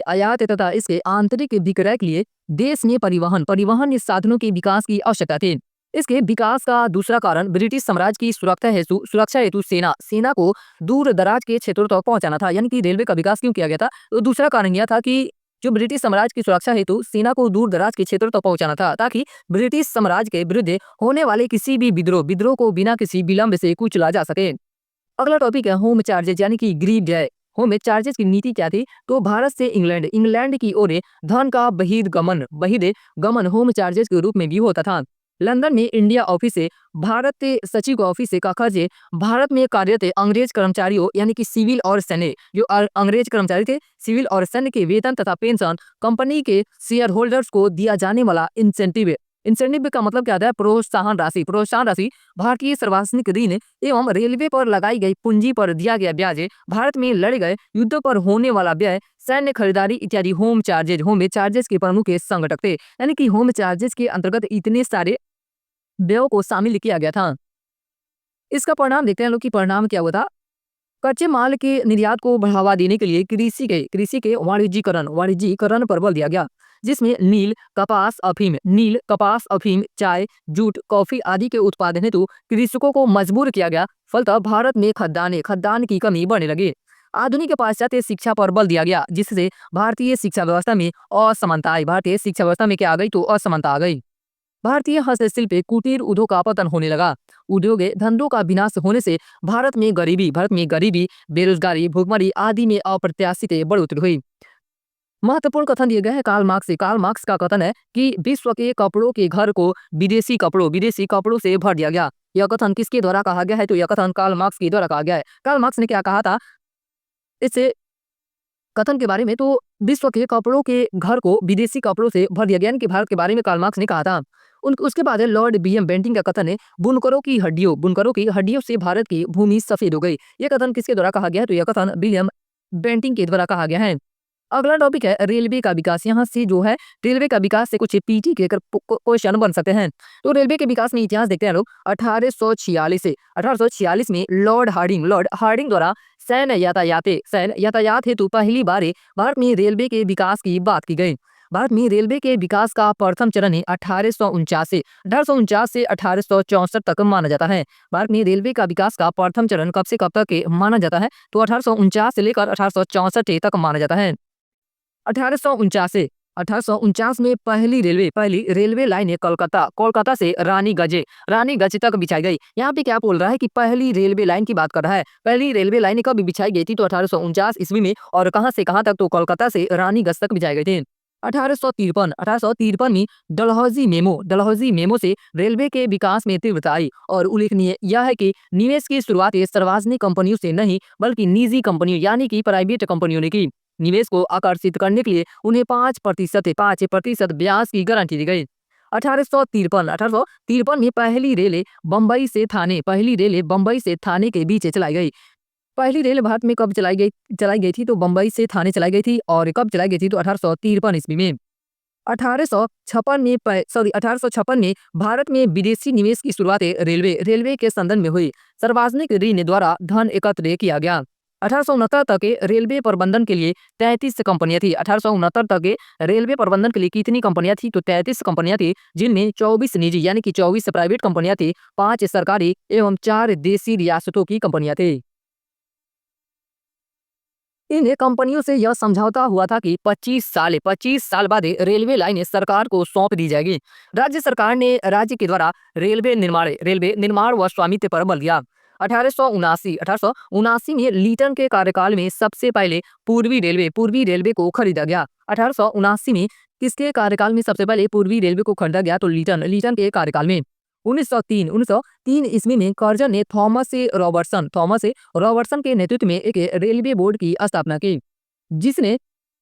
आयात तथा इसके आंतरिक विक्रय के लिए देश में परिवहन साधनों के विकास की आवश्यकता थी। इसके विकास का दूसरा कारण ब्रिटिश साम्राज्य की सुरक्षा हेतु सेना को दूर दराज के क्षेत्रों तक पहुंचाना था। यानी कि रेलवे का विकास क्यों किया गया था? तो दूसरा कारण यह था कि जो ब्रिटिश साम्राज्य की सुरक्षा हेतु सेना को दूर दराज के क्षेत्रों तक पहुंचाना था, ताकि ब्रिटिश साम्राज्य के विरुद्ध होने वाले किसी भी विद्रोह को बिना किसी विलंब से कुचला जा सके। अगला टॉपिक है होम चार्जेज यानी कि ग्रीव है। होम चार्जेज की नीति क्या थी? तो भारत से इंग्लैंड की ओर धन का बहिर्गमन होम चार्जेज के रूप में भी होता था। लंदन में इंडिया ऑफिस से भारत सचिव ऑफिस का खर्च भारत में कार्यरत अंग्रेज कर्मचारियों यानी कि सिविल और सैन्य अंग्रेज कर्मचारी थे, सिविल और सैन्य के वेतन तथा पेंशन, कंपनी के शेयर होल्डर्स को दिया जाने वाला इंसेंटिव का मतलब क्या था? प्रोत्साहन राशि, भारतीय सार्वजनिक ऋण एवं रेलवे पर लगाई गई पूंजी पर दिया गया ब्याज, भारत में लड़े गए युद्धों पर होने वाला व्यय, सैन्य खरीदारी इत्यादि होम चार्जेज के प्रमुख संघटक थे। यानी कि होम चार्जेज के अंतर्गत इतने सारे व्ययों को शामिल किया गया था। इसका परिणाम देखते हैं लोग कि परिणाम क्या हुआ था। कच्चे माल के निर्यात को बढ़ावा देने के लिए कृषि के वाणिज्यीकरण पर बल दिया गया, जिसमें नील, कपास, अफीम, चाय, जूट, कॉफी आदि के उत्पादन हेतु कृषकों को मजबूर किया गया। फलतः भारत में खाद्यान्न की कमी बढ़ने लगी। आधुनिक पाश्चात्य शिक्षा पर बल दिया गया, जिससे भारतीय शिक्षा व्यवस्था में असमानता आई। भारतीय शिक्षा व्यवस्था में क्या आ गई? तो असमानता आ गई। भारतीय हस्तशिल्प कुटीर उद्योग का पतन होने लगा। उद्योग धंधों का विनाश होने से भारत में गरीबी, बेरोजगारी, भुखमरी आदि में अप्रत्याशित बढ़ोतरी हुई। महत्वपूर्ण कथन दिए गए हैं कार्ल मार्क्स का कथन है कि विश्व के कपड़ों के घर को विदेशी कपड़ों से भर दिया गया। यह कथन किसके द्वारा कहा गया है? तो यह कथन कार्ल मार्क्स के द्वारा कहा गया है। कार्ल मार्क्स ने क्या कहा था इस कथन के बारे में? तो विश्व के कपड़ों के घर को विदेशी कपड़ों से भर दिया गया, यानी कि भारत के बारे में कार्ल मार्क्स ने कहा था। उसके बाद लॉर्ड बीएम बेंटिंग का कथन है बुनकरों की हड्डियों से भारत की भूमि सफेद हो गई। यह कथन किसके द्वारा कहा गया है? तो यह कथन विलियम बेंटिंग के द्वारा कहा गया है। अगला टॉपिक है रेलवे का विकास। यहाँ से जो है रेलवे का विकास से कुछ पीटी के क्वेश्चन बन सकते हैं। तो रेलवे के विकास में इतिहास देखते हैं लोग। 1846 में लॉर्ड हार्डिंग द्वारा सैन्य यातायात हेतु पहली बार भारत में रेलवे के विकास की बात की गई। भारत में रेलवे के विकास का प्रथम चरण 1849 से 1864 तक माना जाता है। भारत में रेलवे का विकास का प्रथम चरण कब से कब तक माना जाता है? तो 1849 से लेकर 1864 तक माना जाता है। 1849 1849 में पहली रेलवे लाइन कोलकाता से रानीगंज तक बिछाई गई। यहाँ पे क्या बोल रहा है कि पहली रेलवे लाइन की बात कर रहा है। पहली रेलवे लाइन कब बिछाई गई थी तो 1849 ईस्वी में, और कहाँ से कहाँ तक तो कोलकाता से रानीगंज तक बिछाए गए थे। 1853 में डलहौजी मेमो से रेलवे के विकास में तीव्रता आई, और उल्लेखनीय यह है कि निवेश की शुरुआत सार्वजनिक कंपनियों से नहीं बल्कि निजी कंपनियों यानी कि प्राइवेट कंपनियों ने की। निवेश को आकर्षित करने के लिए उन्हें 5% ब्याज की गारंटी दी गई। 1853 में पहली रेले बम्बई से थाने के बीच चलाई गई। पहली रेल भारत में कब चलाई गई थी तो बम्बई से थाने चलाई गई थी, और कब चलाई गई थी तो 1853 ईस्वी में। 1856 में भारत में विदेशी निवेश की शुरुआत रेलवे के संदर्भ में हुई। सार्वजनिक ऋण द्वारा धन एकत्र किया गया। 1869 तक के रेलवे प्रबंधन के लिए 33 कंपनियां थी। 1869 तक के रेलवे प्रबंधन के लिए कितनी कंपनियां थी तो 33 कंपनियां थी, जिनमें 24 निजी यानी कि 24 प्राइवेट कंपनियां थी, 5 सरकारी एवं 4 देशी रियासतों की कंपनियां थी। इन कंपनियों से यह समझौता हुआ था कि 25 साल बाद रेलवे लाइन सरकार को सौंप दी जाएगी। राज्य सरकार ने राज्य के द्वारा रेलवे निर्माण व स्वामित्व पर बल दिया। 1879 में लीटन के कार्यकाल में सबसे पहले पूर्वी रेलवे को खरीदा गया। 1879 में किसके कार्यकाल में सबसे पहले पूर्वी रेलवे को खरीदा गया तो लीटन के कार्यकाल में। 1903 ईस्वी में कर्जन ने थॉमस रॉबर्टसन के नेतृत्व में एक रेलवे बोर्ड की स्थापना की, जिसने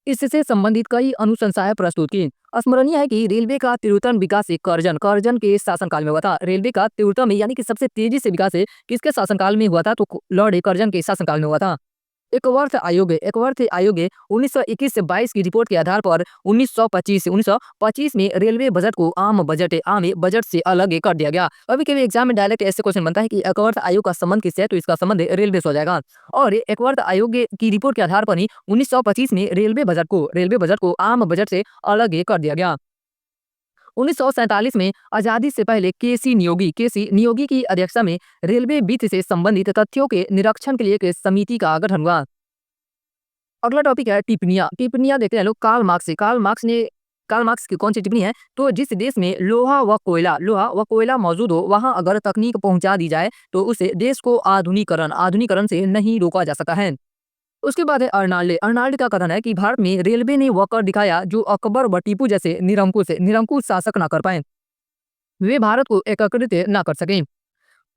इससे संबंधित कई अनुशंसाएं प्रस्तुत की। स्मरणीय है कि रेलवे का तीव्रतम विकास कर्जन के शासनकाल में हुआ था। रेलवे का तीव्रतम यानी कि सबसे तेजी से विकास किसके शासनकाल में हुआ था तो लॉर्ड कर्जन के शासनकाल में हुआ था। एकवर्थ आयोग 1921 से 22 की रिपोर्ट के आधार पर 1925 में रेलवे बजट को आम बजट से अलग कर दिया गया। कभी कभी एग्जाम में डायरेक्ट ऐसे क्वेश्चन बनता है कि एकवर्थ आयोग का संबंध किससे है तो इसका संबंध रेलवे से हो जाएगा, और एकवर्थ आयोग की रिपोर्ट के आधार पर ही 1925 में रेलवे बजट को आम बजट से अलग कर दिया गया। 1947 में आजादी से पहले केसी नियोगी की अध्यक्षता में रेलवे वित्त से संबंधित तथ्यों के निरीक्षण के लिए एक समिति का गठन हुआ। अगला टॉपिक है टिप्पणियां देखते हैं लोग कार्ल मार्क्स की कौन सी टिप्पणी है तो जिस देश में लोहा व कोयला मौजूद हो वहां अगर तकनीक पहुंचा दी जाए तो उसे देश को आधुनिकरण से नहीं रोका जा सकता है। उसके बाद है अर्नाल्ड का कथन है कि भारत में रेलवे ने वह कर दिखाया जो अकबर व टीपू जैसे निरंकुश शासक न कर पाए, वे भारत को एकीकृत न कर सके।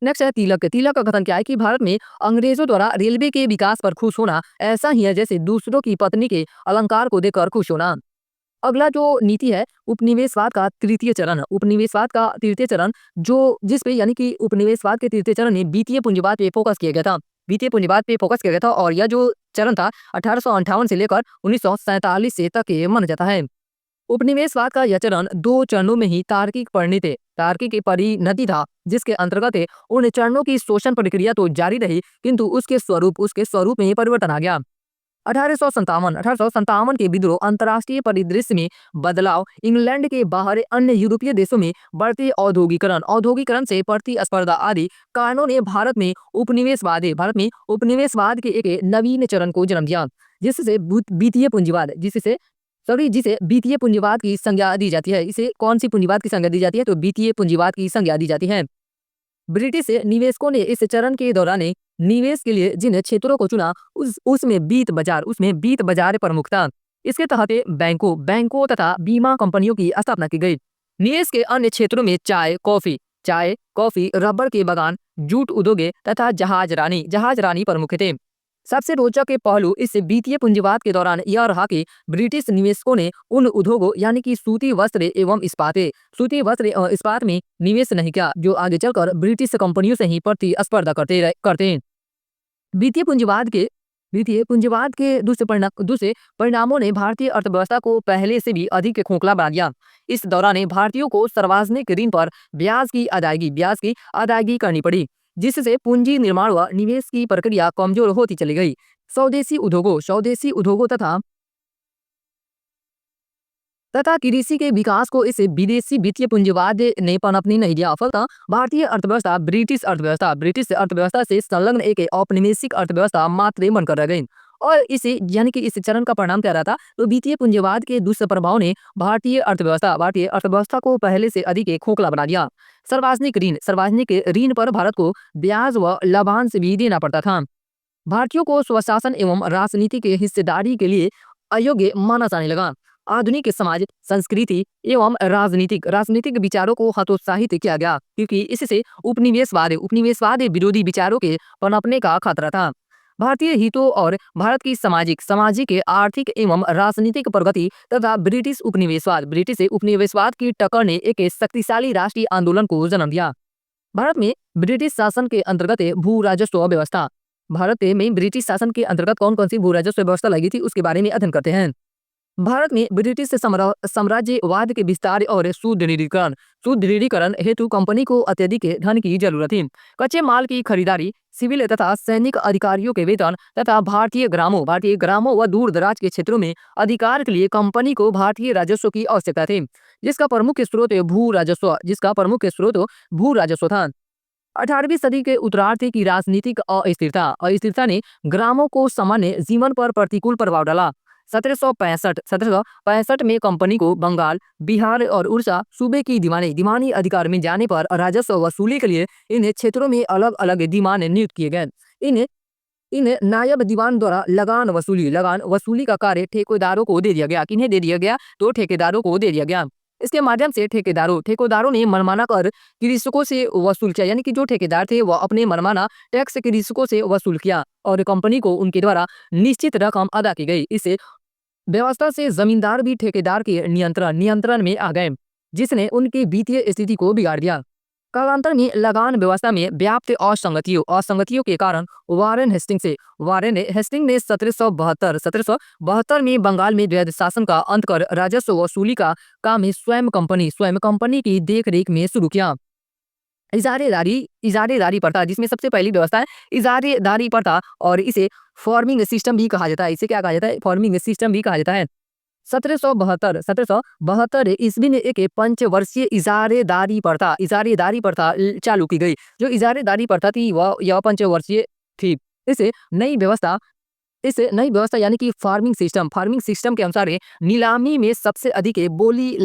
नेक्स्ट है तिलक का कथन क्या है कि भारत में अंग्रेजों द्वारा रेलवे के विकास पर खुश होना ऐसा ही है जैसे दूसरों की पत्नी के अलंकार को देखकर खुश होना। अगला जो नीति है उपनिवेशवाद का तृतीय चरण जो जिस पे यानी कि उपनिवेशवाद के तृतीय चरण में वित्तीय पूंजीवाद पे फोकस किया गया था और यह जो चरण था 1858 से लेकर 1947 से तक ये माना जाता है। उपनिवेशवाद का यह चरण 2 चरणों में ही तार्किक परिणति था, जिसके अंतर्गत उन चरणों की शोषण प्रक्रिया तो जारी रही किंतु उसके स्वरूप में परिवर्तन आ गया। 1857 के विद्रोह अंतर्राष्ट्रीय परिदृश्य में बदलाव, इंग्लैंड के बाहर अन्य यूरोपीय देशों में बढ़ते औद्योगिकरण से प्रतिस्पर्धा आदि कारणों ने भारत में उपनिवेशवाद के एक नवीन चरण को जन्म दिया, जिसे वित्तीय पूंजीवाद की संज्ञा दी जाती है। इसे कौन सी पूंजीवाद की संज्ञा दी जाती है तो वित्तीय पूंजीवाद की संज्ञा दी जाती है। ब्रिटिश निवेशकों ने इस चरण के दौरान निवेश के लिए जिन क्षेत्रों को चुना उसमें वित्त बाजार प्रमुख था। इसके तहत बैंकों तथा बीमा कंपनियों की स्थापना की गई। निवेश के अन्य क्षेत्रों में चाय, कॉफी, रबर के बागान, जूट उद्योग तथा जहाजरानी प्रमुख थे। सबसे रोचक पहलू इस वित्तीय पूंजीवाद के दौरान यह रहा कि ब्रिटिश निवेशकों ने उन उद्योगों यानी कि सूती वस्त्र एवं इस्पात में निवेश नहीं किया जो आगे चलकर ब्रिटिश कंपनियों से ही प्रतिस्पर्धा करते हैं। वित्तीय पूंजीवाद के दूसरे परिणामों ने भारतीय अर्थव्यवस्था को पहले से भी अधिक खोखला बना दिया। इस दौरान भारतीयों को सार्वजनिक ऋण पर ब्याज की अदायगी करनी पड़ी, जिससे पूंजी निर्माण व निवेश की प्रक्रिया कमजोर होती चली गई। स्वदेशी उद्योगों तथा कृषि के विकास को इस विदेशी वित्तीय पूंजीवाद ने पनपने नहीं दिया। फलतः भारतीय अर्थव्यवस्था ब्रिटिश अर्थव्यवस्था से संलग्न एक औपनिवेशिक अर्थव्यवस्था मात्र बनकर रह गई और इसे यानी कि इस चरण का परिणाम क्या रहा था, तो वित्तीय पूंजीवाद के दुष्प्रभाव ने भारतीय अर्थव्यवस्था को पहले से अधिक खोखला बना दिया। सार्वजनिक ऋण पर भारत को ब्याज व लाभांश भी देना पड़ता था। भारतीयों को स्वशासन एवं राजनीति के हिस्सेदारी के लिए अयोग्य माना जाने लगा। आधुनिक समाज, संस्कृति एवं राजनीतिक विचारों को हतोत्साहित किया गया, क्योंकि इससे उपनिवेशवाद विरोधी विचारों के पनपने का खतरा था। भारतीय हितों और भारत की सामाजिक, आर्थिक एवं राजनीतिक प्रगति तथा ब्रिटिश उपनिवेशवाद की टक्कर ने एक शक्तिशाली राष्ट्रीय आंदोलन को जन्म दिया। भारत में ब्रिटिश शासन के अंतर्गत भू राजस्व व्यवस्था। भारत में ब्रिटिश शासन के अंतर्गत कौन कौन सी भू राजस्व व्यवस्था लगी थी, उसके बारे में अध्ययन करते हैं। भारत में ब्रिटिश साम्राज्यवाद के विस्तार और सुदृढ़ीकरण हेतु कंपनी को अत्यधिक धन की जरूरत थी। कच्चे माल की खरीदारी, सिविल तथा सैनिक अधिकारियों के वेतन तथा भारतीय ग्रामों व दूर दराज के क्षेत्रों में अधिकार के लिए कंपनी को भारतीय राजस्व की आवश्यकता थी, जिसका प्रमुख स्रोत भू राजस्व था। 18वीं सदी के उत्तरार्ध की राजनीतिक अस्थिरता ने ग्रामों को सामान्य जीवन पर प्रतिकूल प्रभाव डाला। 1765 में कंपनी को बंगाल, बिहार और उड़ीसा सूबे की दीवानी अधिकार में जाने पर राजस्व वसूली के लिए इन क्षेत्रों में अलग अलग दीवान नियुक्त किए गए। इन नायब दीवान द्वारा लगान वसूली का कार्य ठेकेदारों को दे दिया गया। किन्हें दे दिया गया, तो ठेकेदारों को दे दिया गया। इसके माध्यम से ठेकेदारों ने मनमाना कर कृषकों से वसूल किया, यानी कि जो ठेकेदार थे वह अपने मनमाना टैक्स कृषकों से वसूल किया और कंपनी को उनके द्वारा निश्चित रकम अदा की गई। इस व्यवस्था से जमींदार भी ठेकेदार के नियंत्रण में आ गए, जिसने उनकी वित्तीय स्थिति को बिगाड़ दिया। कालांतर में लगान व्यवस्था में व्याप्त असंगतियों के कारण वारेन हेस्टिंग ने 1772 में बंगाल में द्वैध शासन का अंत कर राजस्व वसूली का काम स्वयं कंपनी की देखरेख में शुरू किया। इजारेदारी प्रथा, जिसमें सबसे पहली व्यवस्था है इजारेदारी प्रथा, और इसे फार्मिंग सिस्टम भी कहा जाता है। इसे क्या कहा जाता है, फार्मिंग सिस्टम भी कहा जाता है। 1772 ईस्वी में एक पंचवर्षीय इजारेदारी प्रथा चालू की गई। जो इजारेदारी प्रथा थी वह यह पंचवर्षीय थी। इस नई व्यवस्था यानी कि फार्मिंग सिस्टम के अनुसार नीलामी में सबसे अधिक बोली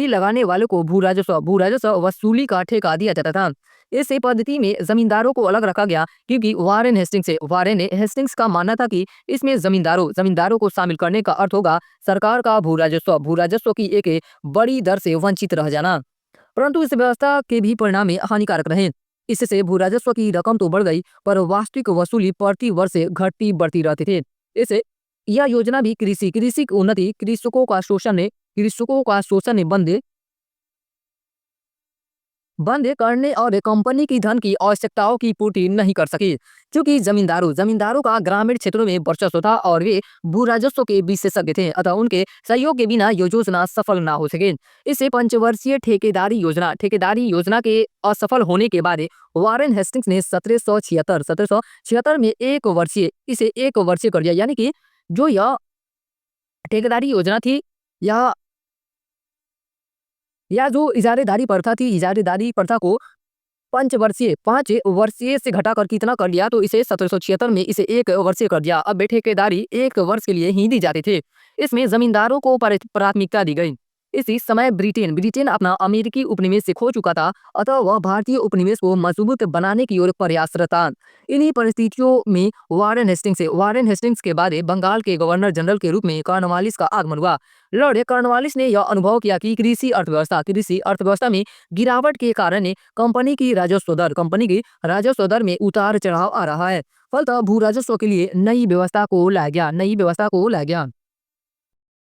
लगाने वाले को भू राजस्व वसूली का ठेका दिया जाता था। इस पद्धति में जमींदारों को अलग रखा गया, क्योंकि वारेन हेस्टिंग्स का मानना था कि इसमें जमींदारों को शामिल करने का अर्थ होगा सरकार का भू राजस्व की एक बड़ी दर से वंचित रह जाना। परंतु इस व्यवस्था के भी परिणाम हानिकारक रहे। इससे भू राजस्व की रकम तो बढ़ गई, पर वास्तविक वसूली प्रति वर्ष घटती बढ़ती रहती थी। इसे यह योजना भी कृषि की उन्नति, कृषकों का शोषण बंद करने और कंपनी की धन की आवश्यकताओं की पूर्ति नहीं कर सकी, क्योंकि जमींदारों का ग्रामीण क्षेत्रों में वर्चस्व था और वे भू राजस्व के विशेषज्ञ थे, अतः उनके सहयोग के बिना ये योजना सफल ना हो सके। इसे पंचवर्षीय ठेकेदारी योजना के असफल होने के बाद वारेन हेस्टिंग्स ने 1776 में एक वर्षीय कर दिया, यानी कि जो यह ठेकेदारी योजना थी या जो इजारेदारी प्रथा को 5 वर्षीय से घटाकर कितना कर लिया, तो इसे 1776 में इसे 1 वर्षीय कर दिया। अब ठेकेदारी 1 वर्ष के लिए ही दी जाती थी। इसमें जमींदारों को प्राथमिकता दी गई। इसी समय ब्रिटेन अपना अमेरिकी उपनिवेश से खो चुका था, अतः वह भारतीय उपनिवेश को मजबूत बनाने की ओर प्रयासरत था। इन्हीं परिस्थितियों में वारेन हेस्टिंग्स के बाद बंगाल के गवर्नर जनरल के रूप में कॉर्नवालिस का आगमन हुआ। लॉर्ड कॉर्नवालिस ने यह अनुभव किया कि कृषि अर्थव्यवस्था में गिरावट के कारण कंपनी की राजस्व दर में उतार चढ़ाव आ रहा है। फलतः भू राजस्व के लिए नई व्यवस्था को लाया गया।